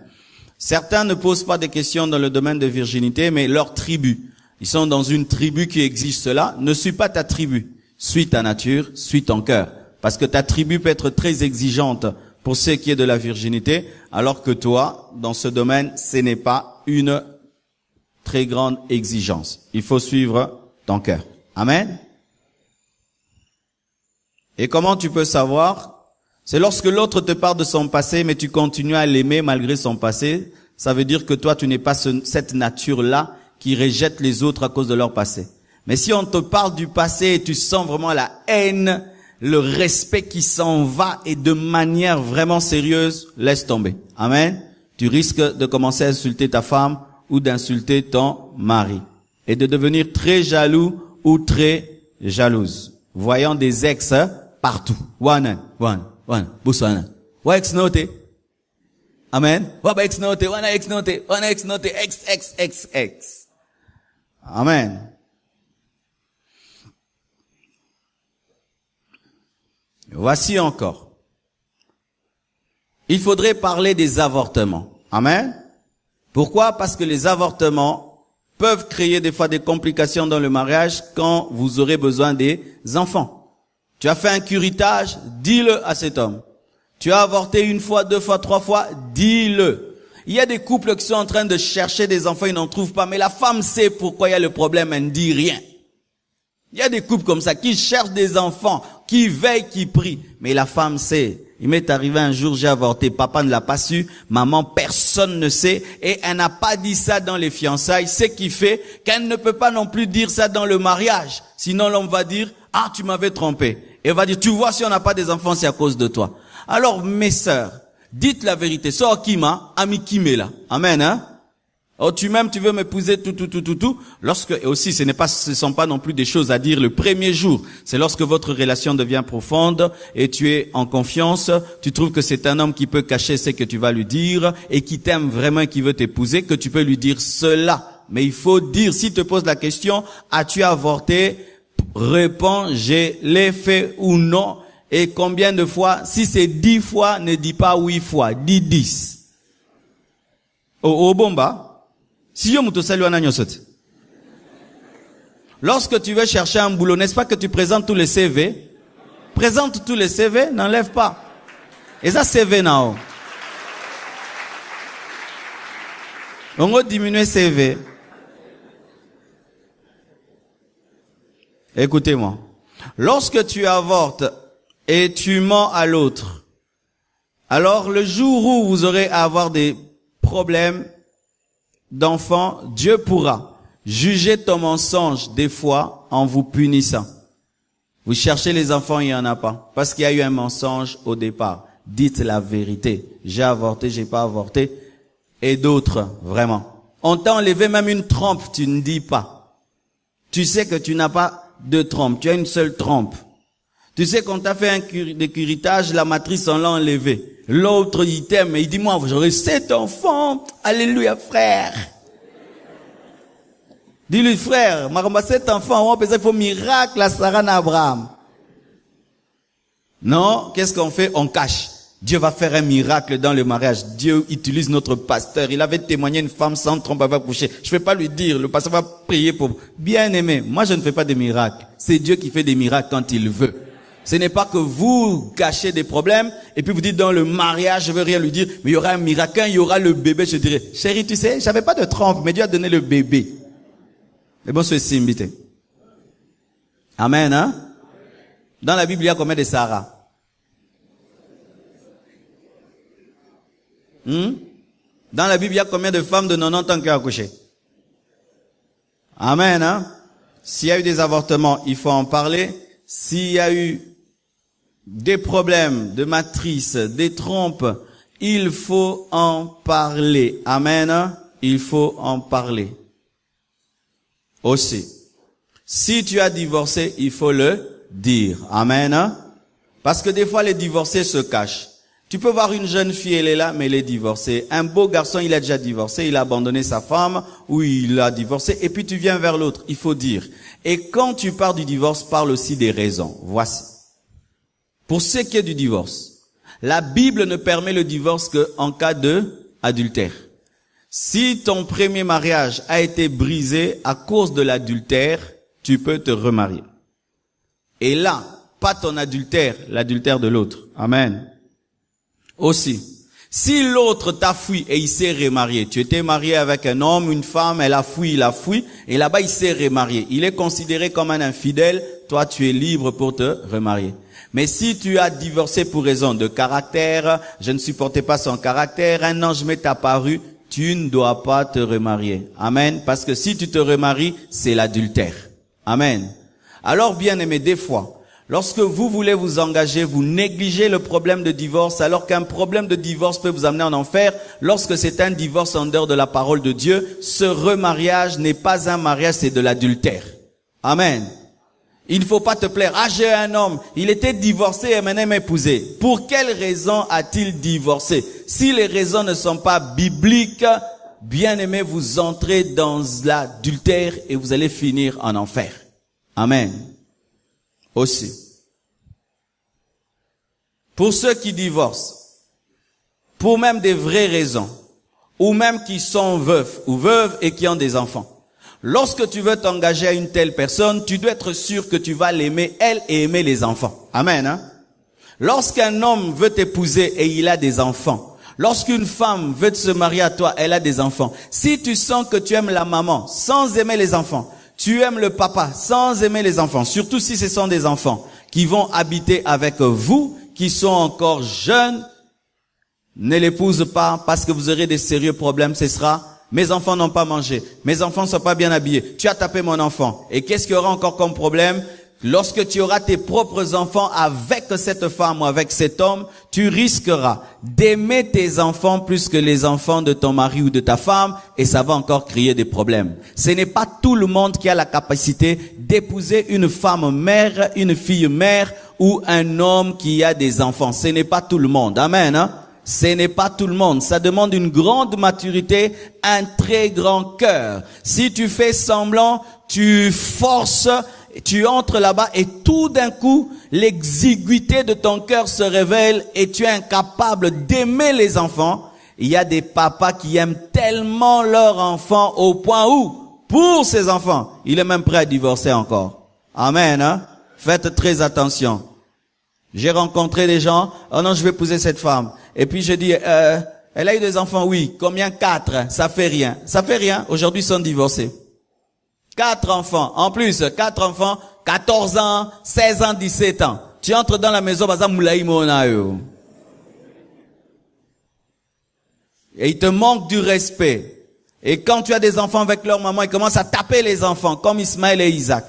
Certains ne posent pas des questions dans le domaine de virginité, mais leur tribu. Ils sont dans une tribu qui exige cela. Ne suis pas ta tribu. Suis ta nature, suis ton cœur. Parce que ta tribu peut être très exigeante pour ce qui est de la virginité, alors que toi, dans ce domaine, ce n'est pas une très grande exigence. Il faut suivre ton cœur. Amen. Et comment tu peux savoir? C'est lorsque l'autre te parle de son passé, mais tu continues à l'aimer malgré son passé. Ça veut dire que toi, tu n'es pas cette nature-là qui rejettent les autres à cause de leur passé. Mais si on te parle du passé et tu sens vraiment la haine, le respect qui s'en va et de manière vraiment sérieuse, laisse tomber. Amen. Tu risques de commencer à insulter ta femme ou d'insulter ton mari et de devenir très jaloux ou très jalouse, voyant des ex partout. One. Busana. Wa ex note. Amen. Wa ex note, one ex note, ex. Amen. Voici encore. Il faudrait parler des avortements. Amen. Pourquoi? Parce que les avortements peuvent créer des fois des complications dans le mariage quand vous aurez besoin des enfants. Tu as fait un curettage, dis-le à cet homme. Tu as avorté une fois, 2 fois, 3 fois, dis-le. Il y a des couples qui sont en train de chercher des enfants, ils n'en trouvent pas, mais la femme sait pourquoi il y a le problème, elle ne dit rien. Il y a des couples comme ça qui cherchent des enfants, qui veillent, qui prient, mais la femme sait. Il m'est arrivé un jour, j'ai avorté, papa ne l'a pas su, maman, personne ne sait, et elle n'a pas dit ça dans les fiançailles, ce qui fait qu'elle ne peut pas non plus dire ça dans le mariage. Sinon l'homme va dire, ah, tu m'avais trompé. Et elle va dire, tu vois, si on n'a pas des enfants, c'est à cause de toi. Alors, mes sœurs, dites la vérité. So kima, ami kimela. Amen, hein? Oh, tu m'aimes, tu veux m'épouser, tout. Lorsque, et aussi, ce sont pas non plus des choses à dire le premier jour. C'est lorsque votre relation devient profonde et tu es en confiance, tu trouves que c'est un homme qui peut cacher ce que tu vas lui dire et qui t'aime vraiment et qui veut t'épouser, que tu peux lui dire cela. Mais il faut dire, s'il te pose la question, as-tu avorté? Réponds, je l'ai fait ou non. Et combien de fois? Si c'est 10 fois, ne dis pas 8 fois, dis 10. Au bomba. Lorsque tu veux chercher un boulot, n'est-ce pas que tu présentes tous les CV? Présente tous les CV, n'enlève pas. Et ça CV now. On va diminuer CV. Écoutez-moi. Lorsque tu avortes et tu mens à l'autre, alors le jour où vous aurez à avoir des problèmes d'enfants, Dieu pourra juger ton mensonge des fois en vous punissant. Vous cherchez les enfants, il n'y en a pas. Parce qu'il y a eu un mensonge au départ. Dites la vérité. J'ai avorté, j'ai pas avorté. Et d'autres, vraiment. On t'a enlevé même une trompe, tu ne dis pas. Tu sais que tu n'as pas de trompe, tu as une seule trompe. Tu sais qu'on t'a fait un décuritage, la matrice on l'a enlevé. L'autre, il t'aime et il dit, moi, j'aurai 7 enfants. Alléluia, frère. Dis-lui, frère, Maramba, 7 enfants, on peut dire qu'il faut miracle à Sarah et Abraham. Non, qu'est-ce qu'on fait? On cache. Dieu va faire un miracle dans le mariage. Dieu utilise notre pasteur. Il avait témoigné une femme sans trompe avait accouché. Je ne vais pas lui dire, le pasteur va prier pour vous. Bien aimé, moi je ne fais pas de miracles. C'est Dieu qui fait des miracles quand il veut. Ce n'est pas que vous cachez des problèmes et puis vous dites dans le mariage, je veux rien lui dire, mais il y aura un miracle, quand il y aura le bébé, je dirais, chérie, tu sais, j'avais pas de trompe, mais Dieu a donné le bébé. Mais bon, c'est simbité. Amen, hein? Dans la Bible, il y a combien de Sarah? Dans la Bible, il y a combien de femmes de 90 ans qui ont accouché? Amen, hein? S'il y a eu des avortements, il faut en parler. S'il y a eu des problèmes de matrice, des trompes, il faut en parler. Amen, hein? Il faut en parler. Aussi. Si tu as divorcé, il faut le dire. Amen, hein? Parce que des fois, les divorcés se cachent. Tu peux voir une jeune fille, elle est là, mais elle est divorcée. Un beau garçon, il a déjà divorcé, il a abandonné sa femme, ou il a divorcé, et puis tu viens vers l'autre, il faut dire. Et quand tu parles du divorce, parle aussi des raisons. Voici. Pour ce qui est du divorce, la Bible ne permet le divorce qu'en cas de adultère. Si ton premier mariage a été brisé à cause de l'adultère, tu peux te remarier. Et là, pas ton adultère, l'adultère de l'autre. Amen. Aussi, si l'autre t'a fui et il s'est remarié, tu étais marié avec un homme, une femme, elle a fui, et là-bas il s'est remarié. Il est considéré comme un infidèle, toi tu es libre pour te remarier. Mais si tu as divorcé pour raison de caractère, je ne supportais pas son caractère, un ange m'est apparu, tu ne dois pas te remarier. Amen. Parce que si tu te remaries, c'est l'adultère. Amen. Alors bien aimé, des fois, lorsque vous voulez vous engager, vous négligez le problème de divorce, alors qu'un problème de divorce peut vous amener en enfer. Lorsque c'est un divorce en dehors de la parole de Dieu, ce remariage n'est pas un mariage, c'est de l'adultère. Amen. Il ne faut pas te plaire. Ah, j'ai un homme, il était divorcé et maintenant il m'a épousé. Pour quelle raison a-t-il divorcé? Si les raisons ne sont pas bibliques, bien aimé, vous entrez dans l'adultère et vous allez finir en enfer. Amen. Aussi. Pour ceux qui divorcent, pour même des vraies raisons, ou même qui sont veufs ou veuves et qui ont des enfants, lorsque tu veux t'engager à une telle personne, tu dois être sûr que tu vas l'aimer, elle, et aimer les enfants. Amen, hein? Lorsqu'un homme veut t'épouser et il a des enfants, lorsqu'une femme veut se marier à toi, elle a des enfants, si tu sens que tu aimes la maman sans aimer les enfants, tu aimes le papa sans aimer les enfants, surtout si ce sont des enfants qui vont habiter avec vous, qui sont encore jeunes, ne l'épouse pas parce que vous aurez des sérieux problèmes. Ce sera, mes enfants n'ont pas mangé, mes enfants ne sont pas bien habillés, tu as tapé mon enfant. Et qu'est-ce qu'il y aura encore comme problème? Lorsque tu auras tes propres enfants avec cette femme ou avec cet homme, tu risqueras d'aimer tes enfants plus que les enfants de ton mari ou de ta femme, et ça va encore créer des problèmes. Ce n'est pas tout le monde qui a la capacité d'épouser une femme mère, une fille mère ou un homme qui a des enfants. Ce n'est pas tout le monde. Amen, hein? Ce n'est pas tout le monde. Ça demande une grande maturité, un très grand cœur. Si tu fais semblant, tu forces, tu entres là-bas et tout d'un coup, l'exiguïté de ton cœur se révèle et tu es incapable d'aimer les enfants. Il y a des papas qui aiment tellement leurs enfants au point où, pour ses enfants, il est même prêt à divorcer encore. Amen, hein? Faites très attention. J'ai rencontré des gens, oh non, je vais épouser cette femme. Et puis je dis, Elle a eu des enfants, oui. Combien? 4. Ça fait rien. Ça fait rien. Aujourd'hui, ils sont divorcés. 4 enfants. En plus, 4 enfants, 14 ans, 16 ans, 17 ans. Tu entres dans la maison, et il te manque du respect. Et quand tu as des enfants avec leur maman, ils commencent à taper les enfants, comme Ismaël et Isaac.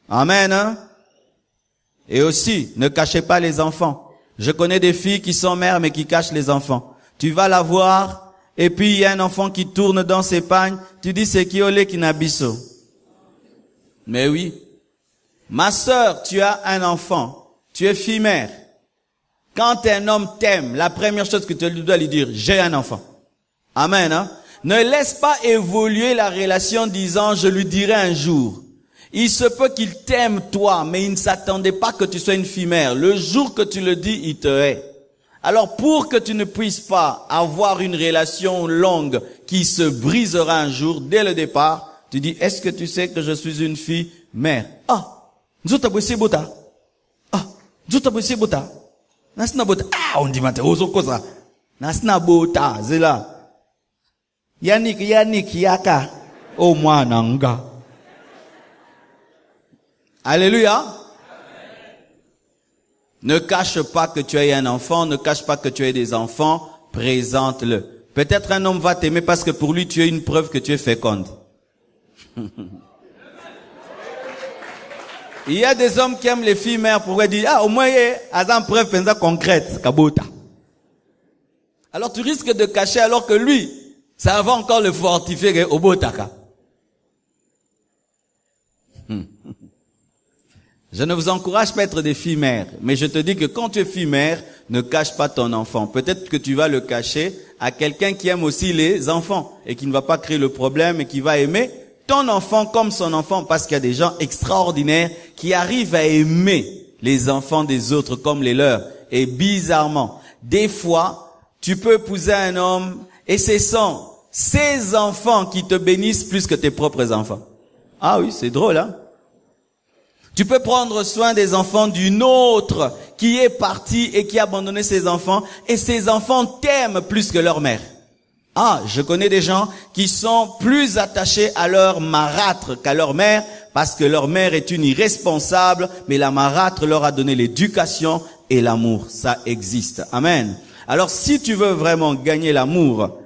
Amen, hein? Et aussi, ne cachez pas les enfants. Je connais des filles qui sont mères, mais qui cachent les enfants. Tu vas la voir, et puis il y a un enfant qui tourne dans ses pagnes. Tu dis, c'est qui olé qui n'abisso? Mais oui. Ma sœur, tu as un enfant. Tu es fille-mère. Quand un homme t'aime, la première chose que tu dois lui dire, j'ai un enfant. Amen, hein? Ne laisse pas évoluer la relation disant, je lui dirai un jour. Il se peut qu'il t'aime toi, mais il ne s'attendait pas que tu sois une fille-mère. Le jour que tu le dis, il te hait. Alors pour que tu ne puisses pas avoir une relation longue qui se brisera un jour, dès le départ, tu dis, est-ce que tu sais que je suis une fille mère? Ah, nzuta bwesi bota. Ah, nzuta bwesi bota. Nasina bota. Ah, on dit mate, ozo kosa. Nasina bota, zela. Yannick, yaka. Oh, moi, nanga. Alléluia. Ne cache pas que tu as un enfant, ne cache pas que tu as des enfants, présente-le. Peut-être un homme va t'aimer parce que pour lui tu es une preuve que tu es féconde. Il y a des hommes qui aiment les filles mères pour dire, ah, au moins, il y a une preuve concrète, kabota. Alors tu risques de cacher alors que lui, ça va encore le fortifier au botaka. Je ne vous encourage pas à être des filles mères, mais je te dis que quand tu es fille mère, ne cache pas ton enfant. Peut-être que tu vas le cacher à quelqu'un qui aime aussi les enfants et qui ne va pas créer le problème et qui va aimer ton enfant comme son enfant, parce qu'il y a des gens extraordinaires qui arrivent à aimer les enfants des autres comme les leurs. Et bizarrement, des fois, tu peux épouser un homme et ce sont ses enfants qui te bénissent plus que tes propres enfants. Ah oui, c'est drôle, hein? Tu peux prendre soin des enfants d'une autre qui est partie et qui a abandonné ses enfants, et ses enfants t'aiment plus que leur mère. Ah, je connais des gens qui sont plus attachés à leur marâtre qu'à leur mère, parce que leur mère est une irresponsable, mais la marâtre leur a donné l'éducation et l'amour. Ça existe. Amen. Alors si tu veux vraiment gagner l'amour,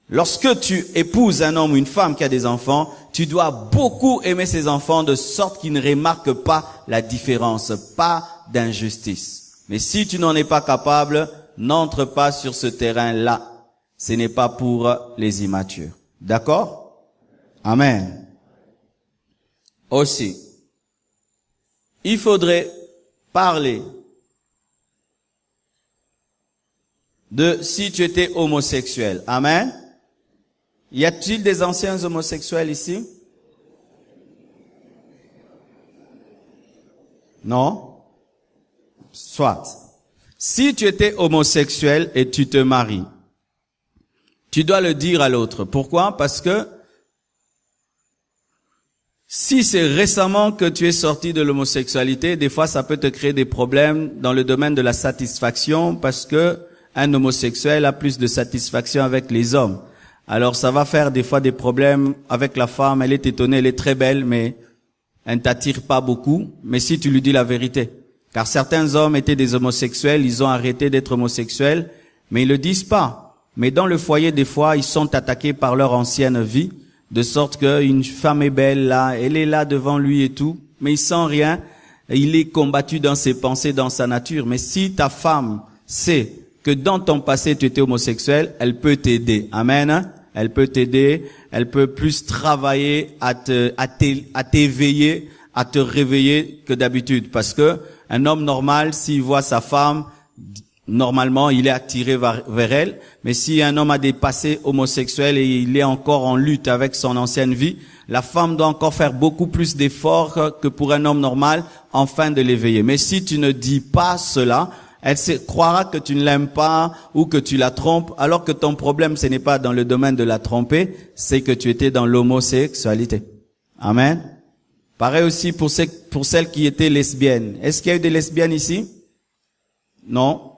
lorsque tu épouses un homme ou une femme qui a des enfants, tu dois beaucoup aimer ses enfants de sorte qu'ils ne remarquent pas la différence, pas d'injustice. Mais si tu n'en es pas capable, n'entre pas sur ce terrain-là. Ce n'est pas pour les immatures. D'accord? Amen. Aussi, il faudrait parler de si tu étais homosexuel. Amen. Y a-t-il des anciens homosexuels ici? Non? Soit. Si tu étais homosexuel et tu te maries, tu dois le dire à l'autre. Pourquoi? Parce que si c'est récemment que tu es sorti de l'homosexualité, des fois ça peut te créer des problèmes dans le domaine de la satisfaction, parce que un homosexuel a plus de satisfaction avec les hommes. Alors ça va faire des fois des problèmes avec la femme, elle est étonnée, elle est très belle, mais elle ne t'attire pas beaucoup. Mais si tu lui dis la vérité, car certains hommes étaient des homosexuels, ils ont arrêté d'être homosexuels, mais ils le disent pas. Mais dans le foyer, des fois, ils sont attaqués par leur ancienne vie, de sorte qu'une femme est belle là, elle est là devant lui et tout, mais il sent rien, il est combattu dans ses pensées, dans sa nature. Mais si ta femme sait que dans ton passé tu étais homosexuel, elle peut t'aider. Amen. Elle peut t'aider, elle peut plus travailler à t'éveiller, à te réveiller que d'habitude. Parce que un homme normal, s'il voit sa femme, normalement, il est attiré vers elle. Mais si un homme a des passés homosexuels et il est encore en lutte avec son ancienne vie, la femme doit encore faire beaucoup plus d'efforts que pour un homme normal afin de l'éveiller. Mais si tu ne dis pas cela, elle croira que tu ne l'aimes pas ou que tu la trompes, alors que ton problème, ce n'est pas dans le domaine de la tromper, c'est que tu étais dans l'homosexualité. Amen. Pareil aussi pour celles qui étaient lesbiennes. Est-ce qu'il y a eu des lesbiennes ici? Non.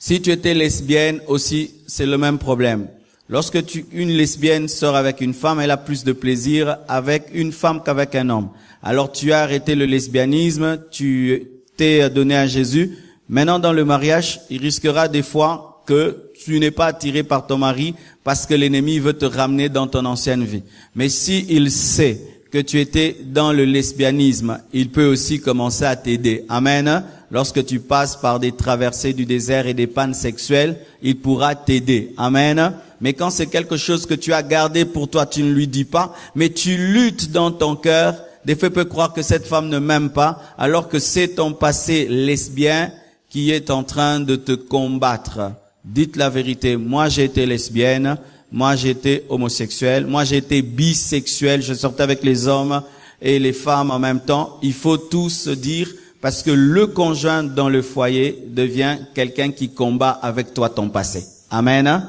Si tu étais lesbienne aussi, c'est le même problème. Lorsque une lesbienne sort avec une femme, elle a plus de plaisir avec une femme qu'avec un homme. Alors tu as arrêté le lesbianisme, tu t'es donné à Jésus. Maintenant dans le mariage, il risquera des fois que tu n'es pas attiré par ton mari parce que l'ennemi veut te ramener dans ton ancienne vie. Mais si il sait que tu étais dans le lesbianisme, il peut aussi commencer à t'aider. Amen. Lorsque tu passes par des traversées du désert et des pannes sexuelles, il pourra t'aider. Amen. Mais quand c'est quelque chose que tu as gardé pour toi, tu ne lui dis pas, mais tu luttes dans ton cœur. Des fois, tu peux croire que cette femme ne m'aime pas, alors que c'est ton passé lesbien qui est en train de te combattre. Dites la vérité. Moi, j'ai été lesbienne. Moi, j'ai été homosexuel. Moi, j'ai été bisexuel. Je sortais avec les hommes et les femmes en même temps. Il faut tout se dire parce que le conjoint dans le foyer devient quelqu'un qui combat avec toi ton passé. Amen.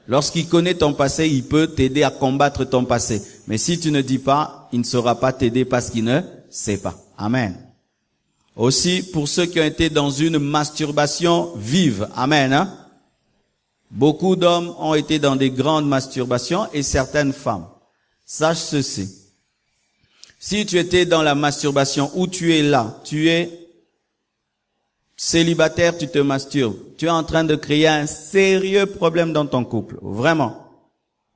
Lorsqu'il connaît ton passé, il peut t'aider à combattre ton passé. Mais si tu ne dis pas, il ne saura pas t'aider parce qu'il ne sait pas. Amen. Aussi, pour ceux qui ont été dans une masturbation vive. Amen. Beaucoup d'hommes ont été dans des grandes masturbations et certaines femmes. Sache ceci. Si tu étais dans la masturbation où tu es là, tu es célibataire, tu te masturbes, tu es en train de créer un sérieux problème dans ton couple. Vraiment.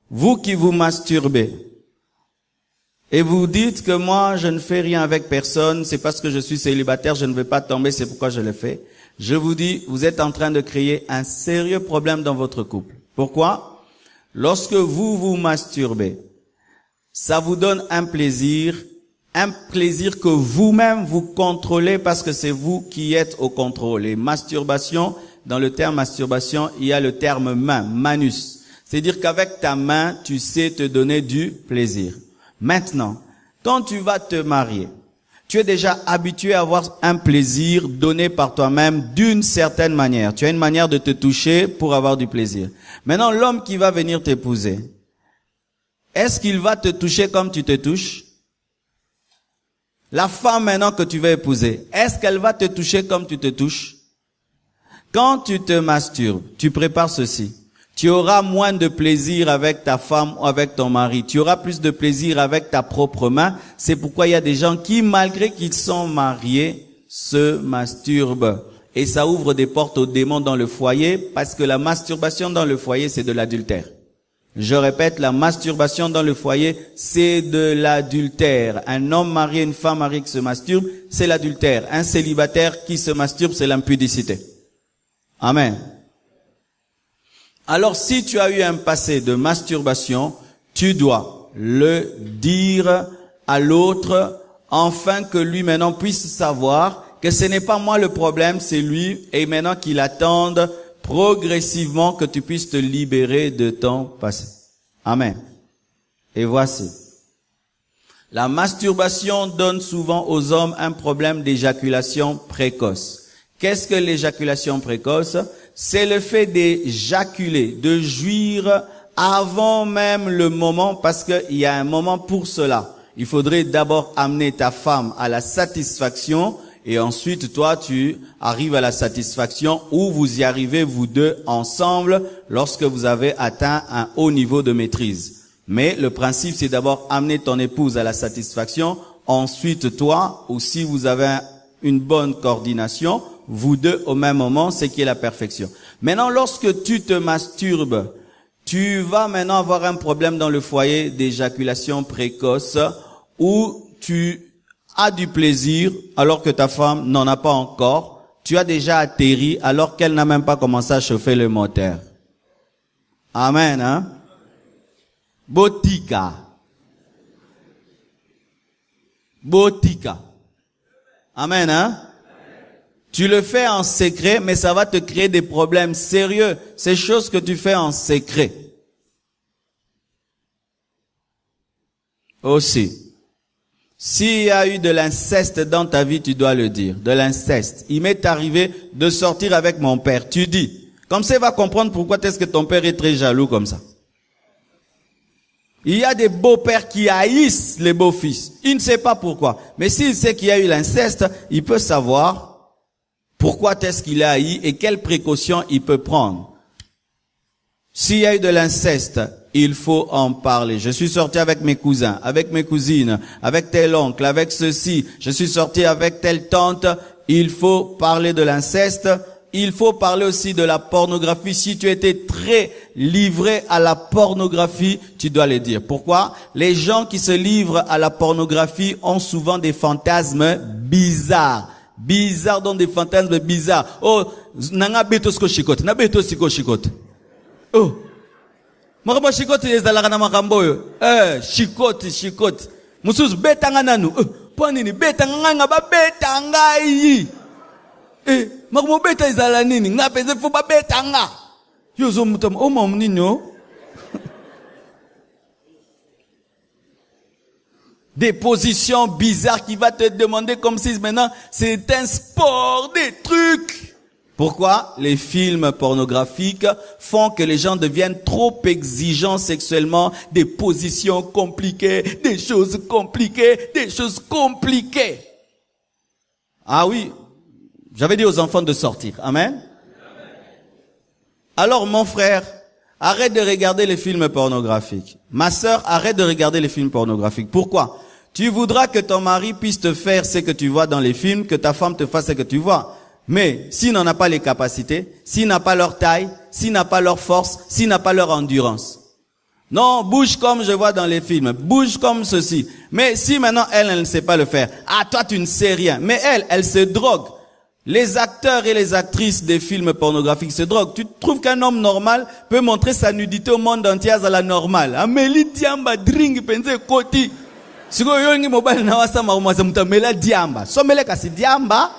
Vous qui vous masturbez et vous dites que moi je ne fais rien avec personne, c'est parce que je suis célibataire, je ne vais pas tomber, c'est pourquoi je le fais. Je vous dis, vous êtes en train de créer un sérieux problème dans votre couple. Pourquoi? Lorsque vous vous masturbez, ça vous donne un plaisir que vous-même vous contrôlez parce que c'est vous qui êtes au contrôle. Et masturbation, dans le terme masturbation, il y a le terme main, manus. C'est-à-dire qu'avec ta main, tu sais te donner du plaisir. Maintenant, quand tu vas te marier, tu es déjà habitué à avoir un plaisir donné par toi-même d'une certaine manière. Tu as une manière de te toucher pour avoir du plaisir. Maintenant, l'homme qui va venir t'épouser, est-ce qu'il va te toucher comme tu te touches? La femme maintenant que tu vas épouser, est-ce qu'elle va te toucher comme tu te touches? Quand tu te masturbes, tu prépares ceci. Tu auras moins de plaisir avec ta femme ou avec ton mari. Tu auras plus de plaisir avec ta propre main. C'est pourquoi il y a des gens qui, malgré qu'ils sont mariés, se masturbent. Et ça ouvre des portes aux démons dans le foyer parce que la masturbation dans le foyer, c'est de l'adultère. Je répète, la masturbation dans le foyer, c'est de l'adultère. Un homme marié, une femme mariée qui se masturbe, c'est l'adultère. Un célibataire qui se masturbe, c'est l'impudicité. Amen. Alors, si tu as eu un passé de masturbation, tu dois le dire à l'autre, afin que lui maintenant puisse savoir que ce n'est pas moi le problème, c'est lui, et maintenant qu'il attende progressivement que tu puisses te libérer de ton passé. Amen. Et voici. La masturbation donne souvent aux hommes un problème d'éjaculation précoce. Qu'est-ce que l'éjaculation précoce? C'est le fait d'éjaculer, de jouir avant même le moment, parce qu'il y a un moment pour cela. Il faudrait d'abord amener ta femme à la satisfaction, et ensuite, toi, tu arrives à la satisfaction où vous y arrivez, vous deux, ensemble, lorsque vous avez atteint un haut niveau de maîtrise. Mais le principe, c'est d'abord amener ton épouse à la satisfaction. Ensuite, toi, ou si vous avez une bonne coordination, vous deux au même moment, c'est qui est la perfection. Maintenant, lorsque tu te masturbes, tu vas maintenant avoir un problème dans le foyer d'éjaculation précoce où tu as du plaisir alors que ta femme n'en a pas encore. Tu as déjà atterri alors qu'elle n'a même pas commencé à chauffer le moteur. Amen, hein? Botika. Amen, hein? Tu le fais en secret, mais ça va te créer des problèmes sérieux. Ces choses que tu fais en secret. Aussi. S'il y a eu de l'inceste dans ta vie, tu dois le dire. De l'inceste. Il m'est arrivé de sortir avec mon père. Tu dis. Comme ça, il va comprendre pourquoi est-ce que ton père est très jaloux comme ça. Il y a des beaux-pères qui haïssent les beaux-fils. Il ne sait pas pourquoi. Mais s'il sait qu'il y a eu l'inceste, il peut savoir Pourquoi est-ce qu'il est haï et quelles précautions il peut prendre? S'il y a eu de l'inceste, il faut en parler. Je suis sorti avec mes cousins, avec mes cousines, avec tel oncle, avec ceci. Je suis sorti avec telle tante. Il faut parler de l'inceste. Il faut parler aussi de la pornographie. Si tu étais très livré à la pornographie, tu dois le dire. Pourquoi? Les gens qui se livrent à la pornographie ont souvent des fantasmes bizarres. Bizarres, donc des fantasmes bizarres. Oh, nanga beto sko shikote, na beto siko shikote. Oh. Makambo shikote ezalaka na makambo yo. Shikote. Mususu betanga nanu. Po nini betanga nga ba betanga yi. Makambo beta ezala nini? Nga peze fo ba betanga. Yo zo mutama o mamunino. Des positions bizarres qui va te demander comme si maintenant c'est un sport, des trucs. Pourquoi? Les films pornographiques font que les gens deviennent trop exigeants sexuellement, des positions compliquées, des choses compliquées. Ah oui, j'avais dit aux enfants de sortir. Amen. Alors mon frère, arrête de regarder les films pornographiques. Ma sœur, arrête de regarder les films pornographiques. Pourquoi? Tu voudras que ton mari puisse te faire ce que tu vois dans les films, que ta femme te fasse ce que tu vois. Mais s'il n'en a pas les capacités, s'il n'a pas leur taille, s'il n'a pas leur force, s'il n'a pas leur endurance. Non, bouge comme je vois dans les films, bouge comme ceci. Mais si maintenant elle ne sait pas le faire, ah toi tu ne sais rien. Mais elle se drogue. Les acteurs et les actrices des films pornographiques se droguent. Tu trouves qu'un homme normal peut montrer sa nudité au monde entier à la normale? Amélie Diamba, drink, pense, koti. Si vous avez un mobile, na wasa marumaza mutamela Diamba. Somele kasi Diamba.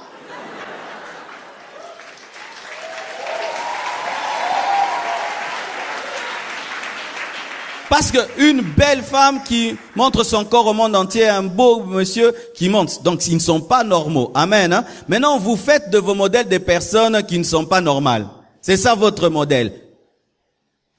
Parce que une belle femme qui montre son corps au monde entier, un beau monsieur qui montre. Donc, ils ne sont pas normaux. Amen. Hein? Maintenant, vous faites de vos modèles des personnes qui ne sont pas normales. C'est ça votre modèle.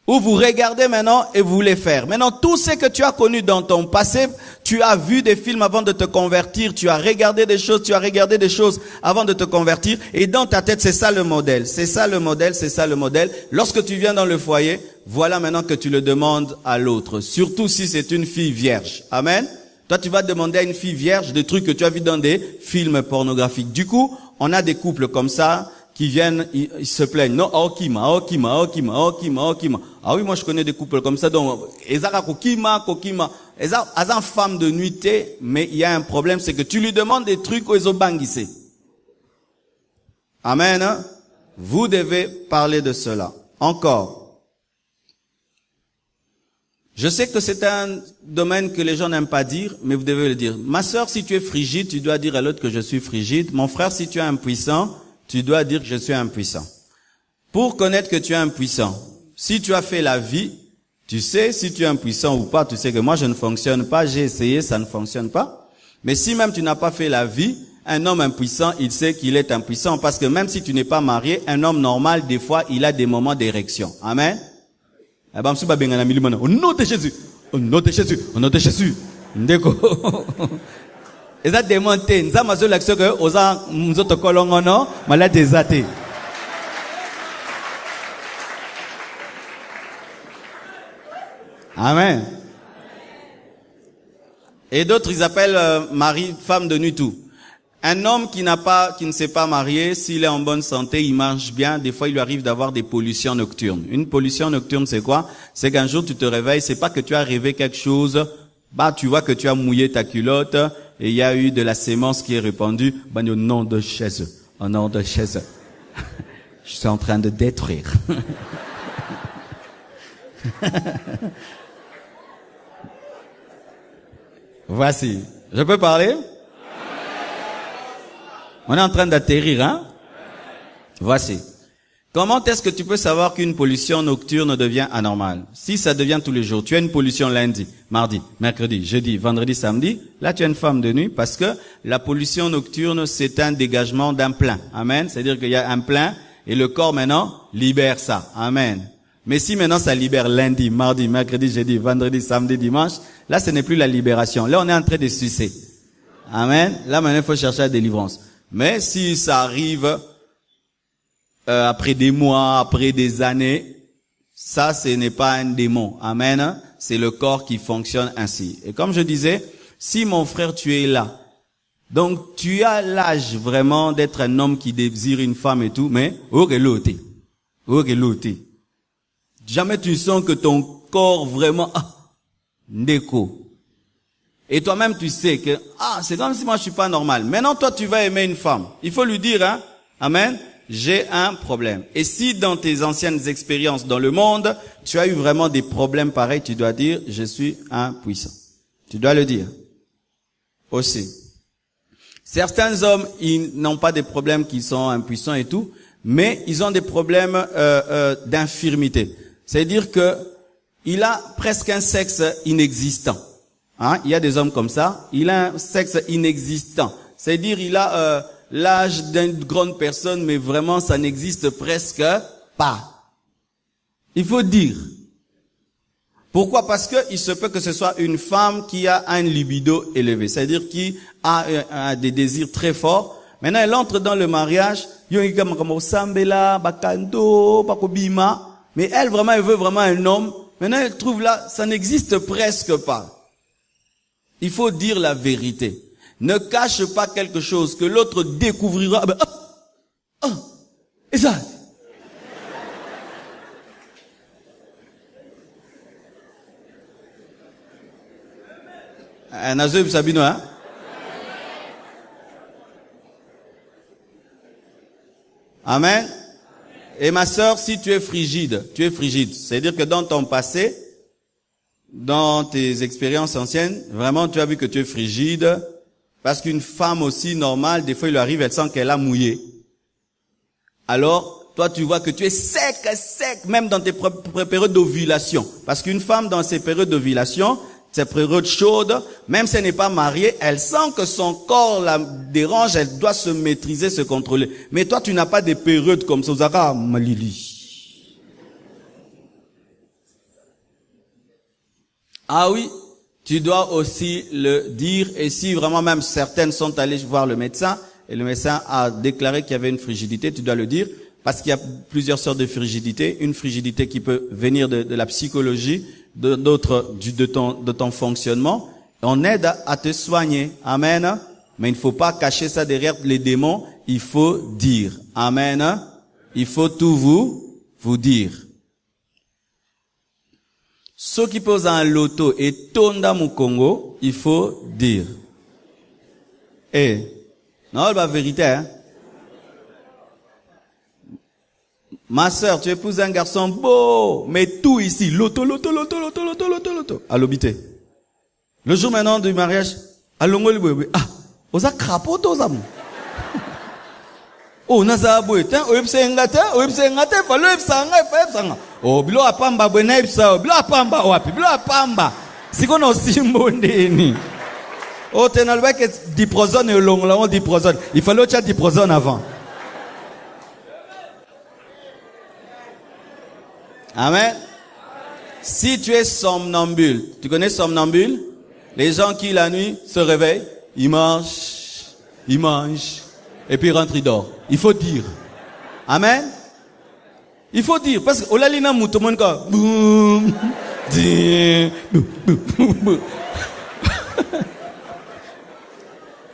Ou vous regardez maintenant et vous voulez faire. Maintenant, tout ce que tu as connu dans ton passé, tu as vu des films avant de te convertir, tu as regardé des choses avant de te convertir, et dans ta tête, c'est ça le modèle. C'est ça le modèle. Lorsque tu viens dans le foyer, voilà maintenant que tu le demandes à l'autre. Surtout si c'est une fille vierge. Amen. Toi, tu vas demander à une fille vierge des trucs que tu as vus dans des films pornographiques. Du coup, on a des couples comme ça, qui viennent, ils se plaignent. Non, okima. Ah oui, moi je connais des couples comme ça. Donc, ezaka kokima. Ezan femme de nuitée, mais il y a un problème, c'est que tu lui demandes des trucs aux bangissé. Amen. Hein? Vous devez parler de cela. Encore. Je sais que c'est un domaine que les gens n'aiment pas dire, mais vous devez le dire. Ma sœur, si tu es frigide, tu dois dire à l'autre que je suis frigide. Mon frère, si tu es impuissant, tu dois dire que je suis impuissant. Pour connaître que tu es impuissant, si tu as fait la vie, tu sais si tu es impuissant ou pas, tu sais que moi je ne fonctionne pas, j'ai essayé, ça ne fonctionne pas. Mais si même tu n'as pas fait la vie, un homme impuissant, il sait qu'il est impuissant parce que même si tu n'es pas marié, un homme normal, des fois, il a des moments d'érection. Amen. Au nom de Jésus, au nom de Jésus, au nom de Jésus. Eza démonté, nza mazo l'action que oza mzoto kolongo no, malade ezate. Amen. Et d'autres ils appellent mari, femme de nuit tout. Un homme qui ne s'est pas marié, s'il est en bonne santé, il marche bien, des fois il lui arrive d'avoir des pollutions nocturnes. Une pollution nocturne c'est quoi? C'est qu'un jour tu te réveilles, c'est pas que tu as rêvé quelque chose, tu vois que tu as mouillé ta culotte, et il y a eu de la sémence qui est répandue, au nom de Jésus. Au nom de Jésus. Je suis en train de détruire. Voici. Je peux parler? On est en train d'atterrir, hein? Voici. Comment est-ce que tu peux savoir qu'une pollution nocturne devient anormale? Si ça devient tous les jours, tu as une pollution lundi, mardi, mercredi, jeudi, vendredi, samedi, là tu es une femme de nuit parce que la pollution nocturne c'est un dégagement d'un plein. Amen. C'est-à-dire qu'il y a un plein et le corps maintenant libère ça. Amen. Mais si maintenant ça libère lundi, mardi, mercredi, jeudi, vendredi, samedi, dimanche, là ce n'est plus la libération. Là on est en train de sucer. Amen. Là maintenant il faut chercher la délivrance. Mais si ça arrive après des mois, après des années, ça, ce n'est pas un démon. Amen. C'est le corps qui fonctionne ainsi. Et comme je disais, si mon frère, tu es là, donc tu as l'âge vraiment d'être un homme qui désire une femme et tout, mais jamais tu sens que ton corps vraiment ndeko. Et toi-même tu sais que c'est comme si moi je suis pas normal. Maintenant toi tu vas aimer une femme. Il faut lui dire amen, j'ai un problème. Et si dans tes anciennes expériences dans le monde, tu as eu vraiment des problèmes pareils, tu dois dire je suis impuissant. Tu dois le dire. Aussi. Certains hommes, ils n'ont pas des problèmes qui sont impuissants et tout, mais ils ont des problèmes d'infirmité. C'est-à-dire que il a presque un sexe inexistant. Il y a des hommes comme ça, il a un sexe inexistant. C'est-à-dire il a l'âge d'une grande personne, mais vraiment ça n'existe presque pas. Il faut dire. Pourquoi? Parce que il se peut que ce soit une femme qui a un libido élevé, c'est-à-dire qui a des désirs très forts. Maintenant, elle entre dans le mariage, mais elle vraiment, elle veut vraiment un homme. Maintenant, elle trouve là, ça n'existe presque pas. Il faut dire la vérité. Ne cache pas quelque chose que l'autre découvrira. Et ça. Nazib Sabino, hein? Amen. Et ma sœur, si tu es frigide, c'est-à-dire que dans ton passé, dans tes expériences anciennes, vraiment tu as vu que tu es frigide, parce qu'une femme aussi normale, des fois il lui arrive, elle sent qu'elle a mouillé. Alors, toi tu vois que tu es sec, même dans tes périodes d'ovulation. Parce qu'une femme dans ses périodes d'ovulation, ces périodes chaudes, même si elle n'est pas mariée, elle sent que son corps la dérange, elle doit se maîtriser, se contrôler. Mais toi, tu n'as pas des périodes comme ça. Zara Malili. Ah oui, tu dois aussi le dire. Et si vraiment même certaines sont allées voir le médecin, et le médecin a déclaré qu'il y avait une frigidité, tu dois le dire. Parce qu'il y a plusieurs sortes de frigidité. Une frigidité qui peut venir de la psychologie, de ton fonctionnement. On aide à te soigner. Amen. Mais il ne faut pas cacher ça derrière les démons. Il faut dire. Amen. Il faut tout vous dire. Ceux qui posent un loto et tonda mu Congo, il faut dire. Non, la vérité, hein. Ma sœur, tu épouses un garçon beau, mais tout ici, loto. À l'obité. Le jour maintenant du mariage, à l'ongol bébé. Osa crapaud aux amours. Naza boetin, oepsengata, falo epsanga. Bilo apamba bwena epsa, bilo apamba wapi, bilo apamba. Siko no simbo ndeni. Tenalba que diprozone et long là on diprozone. Il fallait que tu diprozone avant. Amen. Si tu es somnambule, tu connais somnambule? Les gens qui la nuit se réveillent, ils mangent, et puis ils rentrent, ils dorment. Il faut dire. Amen. Il faut dire, parce que olalina moutomon ka boum,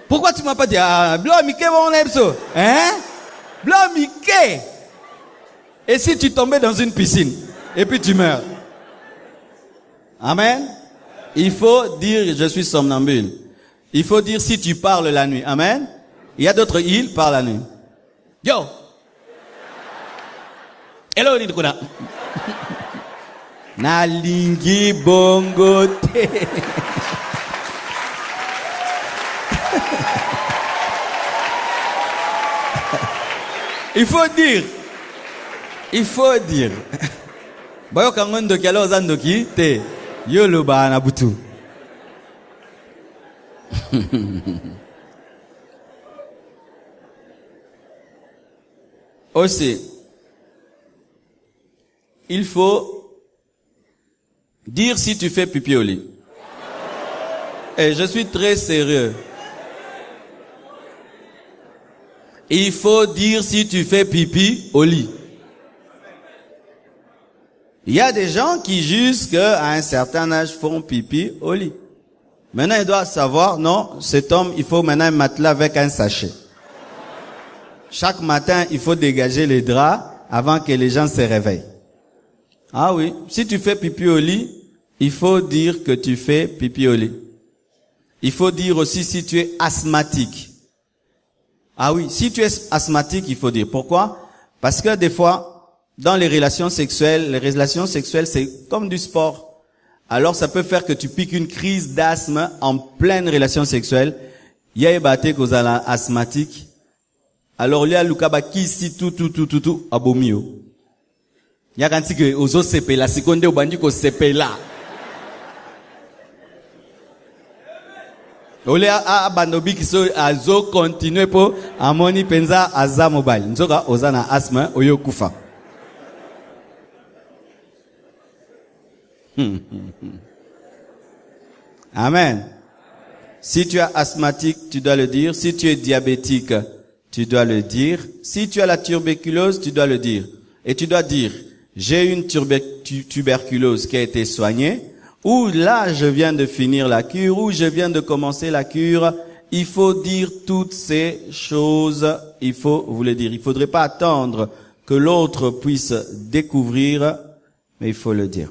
Pourquoi tu m'as pas dit blanc Mickey bon ebso, hein? Blanc Mickey. Et si tu tombais dans une piscine et puis tu meurs? Amen. Il faut dire je suis somnambule. Il faut dire si tu parles la nuit. Amen. Il y a d'autres îles parlent la nuit. Yo. Hello Nidukuna. Nalingi bongote. Il faut dire. Il faut dire. Bayo kangondo kialo zandoki te yolo ba na butu. Aussi, il faut dire si tu fais pipi au lit. Et je suis très sérieux. Il faut dire si tu fais pipi au lit. Il y a des gens qui jusqu'à un certain âge font pipi au lit. Maintenant, il doit savoir, non, cet homme, il faut maintenant un matelas avec un sachet. Chaque matin, il faut dégager les draps avant que les gens se réveillent. Ah oui, si tu fais pipi au lit, il faut dire que tu fais pipi au lit. Il faut dire aussi si tu es asthmatique. Ah oui, si tu es asthmatique, il faut dire. Pourquoi? Parce que des fois, dans les relations sexuelles, c'est comme du sport. Alors, ça peut faire que tu piques une crise d'asthme en pleine relation sexuelle. Il y a ébatté qu'aux asthmatiques. Alors, il y a Lukaba qui si tout, abomio. Il y a quand que aux autres CP la seconde au bandit qu'au CP là. Ole a bandobi qui so azo continuer pour amoni penza aza mobile. Nzoka ozana asthme oyo kufa. Amen. Si tu es asthmatique, tu dois le dire. Si tu es diabétique, tu dois le dire. Si tu as la tuberculose, tu dois le dire. Et tu dois dire, j'ai une tuberculose qui a été soignée, ou là je viens de finir la cure, ou je viens de commencer la cure. Il faut dire toutes ces choses. Il faut vous le dire. Il faudrait pas attendre que l'autre puisse découvrir, mais il faut le dire.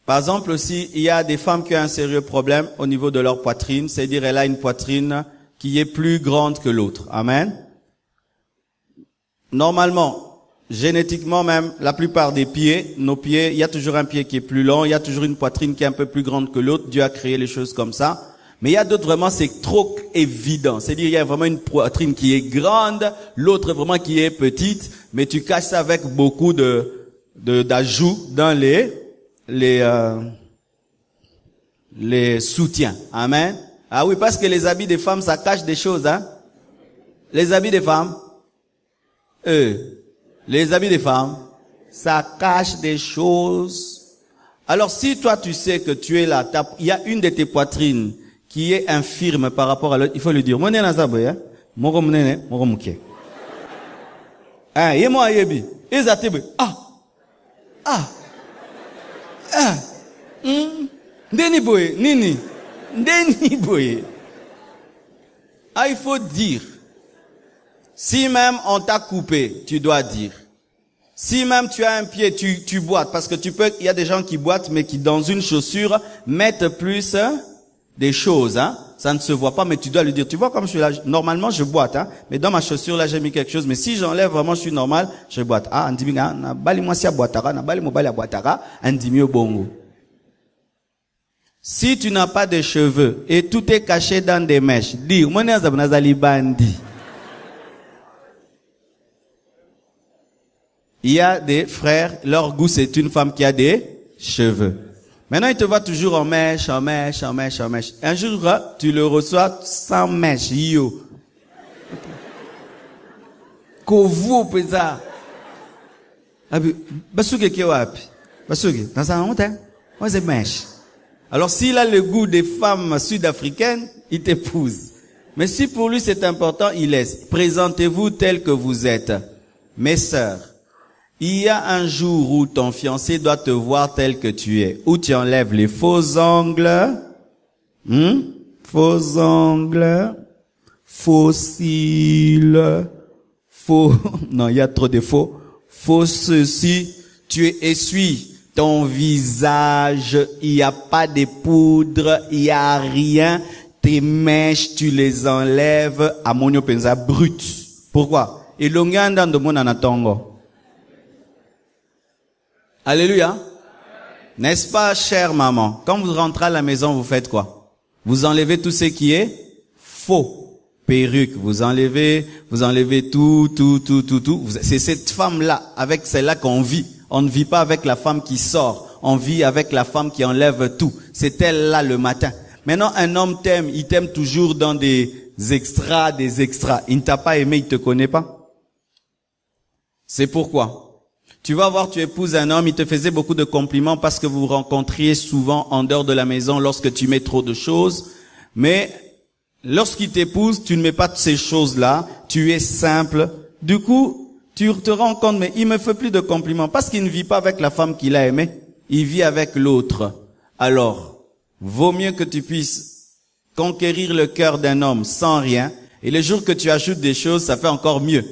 Par exemple aussi, il y a des femmes qui ont un sérieux problème au niveau de leur poitrine, c'est-à-dire elle a une poitrine qui est plus grande que l'autre. Amen. Normalement, génétiquement même, la plupart des pieds, nos pieds, il y a toujours un pied qui est plus long, il y a toujours une poitrine qui est un peu plus grande que l'autre. Dieu a créé les choses comme ça. Mais il y a d'autres vraiment, c'est trop évident. C'est-à-dire, il y a vraiment une poitrine qui est grande, l'autre vraiment qui est petite, mais tu caches ça avec beaucoup d'ajouts dans les soutiens. Amen. Ah oui, parce que les habits des femmes, ça cache des choses, hein. Les habits des femmes, les habits des femmes, ça cache des choses. Alors, si toi, tu sais que tu es là, il y a une de tes poitrines qui est infirme par rapport à l'autre, il faut lui dire, Ndeni boye, nini. Ndeni boye. Ah, il faut dire. Si même on t'a coupé, tu dois dire. Si même tu as un pied, tu boites. Parce que il y a des gens qui boitent, mais qui dans une chaussure mettent plus des choses, hein. Ça ne se voit pas, mais tu dois lui dire. Tu vois comme je suis là, normalement je boite, hein. Mais dans ma chaussure là, j'ai mis quelque chose. Mais si j'enlève vraiment, je suis normal, je boite. Ah, andimina, na bali moi si a boitara, na bali mobile a boitara, andimi au bongo. Si tu n'as pas de cheveux et tout est caché dans des mèches, dis, mon azabnazali bandi. Il y a des frères, leur goût c'est une femme qui a des cheveux. Maintenant, il te voit toujours en mèche, en mèche, en mèche, en mèche. Un jour, tu le reçois sans mèche, yo. Kovu pesa. Abi, basuke ke wapi? Basuke, dans sa honte, hein? Moi, c'est mèche. Alors, s'il a le goût des femmes sud-africaines, il t'épouse. Mais si pour lui c'est important, il laisse. Présentez-vous tel que vous êtes. Mes sœurs, il y a un jour où ton fiancé doit te voir tel que tu es. Où tu enlèves les faux ongles, faux ongles, faux cils, faux, non, il y a trop de faux, faux ceci, tu essuies ton visage, il n'y a pas de poudre, il n'y a rien, tes mèches, tu les enlèves à monio penza brut. Pourquoi? Et l'onganda de mon anatongo. Alléluia. N'est-ce pas, chère maman? Quand vous rentrez à la maison, vous faites quoi? Vous enlevez tout ce qui est faux. Perruque, vous enlevez tout. C'est cette femme-là, avec celle-là qu'on vit. On ne vit pas avec la femme qui sort. On vit avec la femme qui enlève tout. C'est elle-là le matin. Maintenant, un homme t'aime, il t'aime toujours dans des extras. Il ne t'a pas aimé, il te connaît pas. C'est pourquoi. Tu vas voir, tu épouses un homme, il te faisait beaucoup de compliments parce que vous vous rencontriez souvent en dehors de la maison lorsque tu mets trop de choses. Mais lorsqu'il t'épouse, tu ne mets pas ces choses-là, tu es simple. Du coup, tu te rends compte, mais il me fait plus de compliments parce qu'il ne vit pas avec la femme qu'il a aimée, il vit avec l'autre. Alors, vaut mieux que tu puisses conquérir le cœur d'un homme sans rien, et le jour que tu ajoutes des choses, ça fait encore mieux.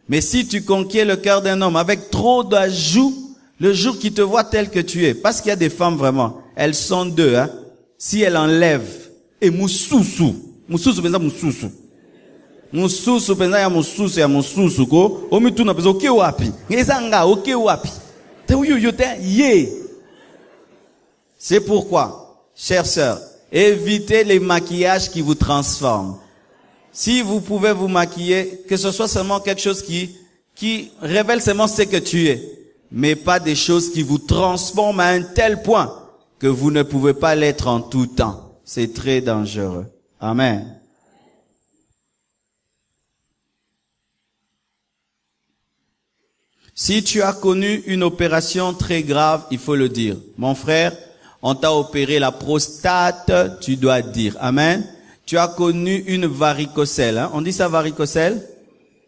Mais si tu conquiers le cœur d'un homme avec trop d'ajouts, le jour qu'il te voit tel que tu es, parce qu'il y a des femmes vraiment, elles sont deux, hein. Si elles enlèvent, et moussousou, penza moussousou. Moussousou penza ya moussousou ko, omitu na penza oke wapi. Ngezanga oke wapi. Te uyoyote ye. C'est pourquoi, chères sœurs, évitez les maquillages qui vous transforment. Si vous pouvez vous maquiller, que ce soit seulement quelque chose qui révèle seulement ce que tu es, mais pas des choses qui vous transforment à un tel point que vous ne pouvez pas l'être en tout temps. C'est très dangereux. Amen. Si tu as connu une opération très grave, il faut le dire. Mon frère, on t'a opéré la prostate, tu dois dire. Amen. Tu as connu une varicocèle. Hein? On dit ça varicocèle?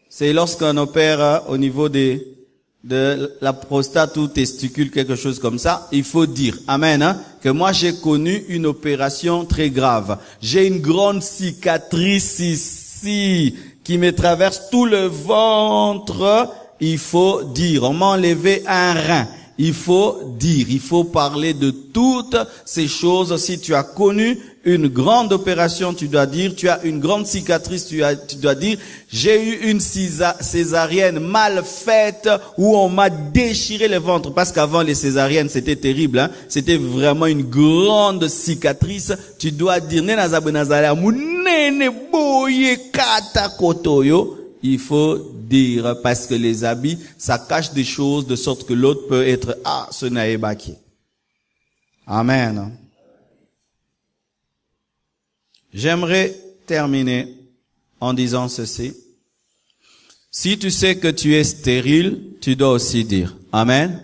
C'est lorsqu'on opère au niveau de la prostate ou testicule, quelque chose comme ça. Il faut dire, amen, hein, que moi j'ai connu une opération très grave. J'ai une grande cicatrice ici qui me traverse tout le ventre. Il faut dire, on m'a enlevé un rein. Il faut dire, il faut parler de toutes ces choses. Si tu as connu une grande opération, tu dois dire, tu as une grande cicatrice, tu dois dire, j'ai eu une césarienne mal faite où on m'a déchiré le ventre. Parce qu'avant les césariennes, c'était terrible, hein. C'était vraiment une grande cicatrice. Tu dois dire, il faut dire, parce que les habits, ça cache des choses de sorte que l'autre peut être, ce naïbaki. Amen. J'aimerais terminer en disant ceci. Si tu sais que tu es stérile, tu dois aussi dire. Amen.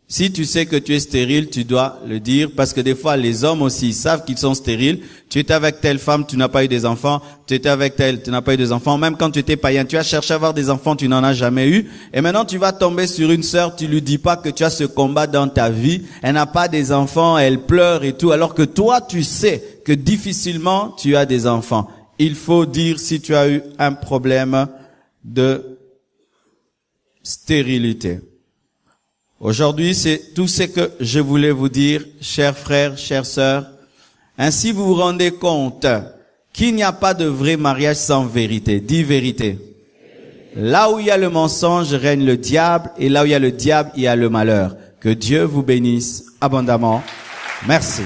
Si tu sais que tu es stérile, tu dois le dire, parce que des fois, les hommes aussi savent qu'ils sont stériles. Tu étais avec telle femme, tu n'as pas eu des enfants. Tu étais avec telle, tu n'as pas eu des enfants. Même quand tu étais païen, tu as cherché à avoir des enfants, tu n'en as jamais eu. Et maintenant, tu vas tomber sur une sœur, tu lui dis pas que tu as ce combat dans ta vie. Elle n'a pas des enfants, elle pleure et tout, alors que toi, tu sais que difficilement, tu as des enfants. Il faut dire si tu as eu un problème de stérilité. Aujourd'hui, c'est tout ce que je voulais vous dire, chers frères, chères sœurs. Ainsi, vous vous rendez compte qu'il n'y a pas de vrai mariage sans vérité. Dis vérité. Là où il y a le mensonge, règne le diable, et là où il y a le diable, il y a le malheur. Que Dieu vous bénisse abondamment. Merci.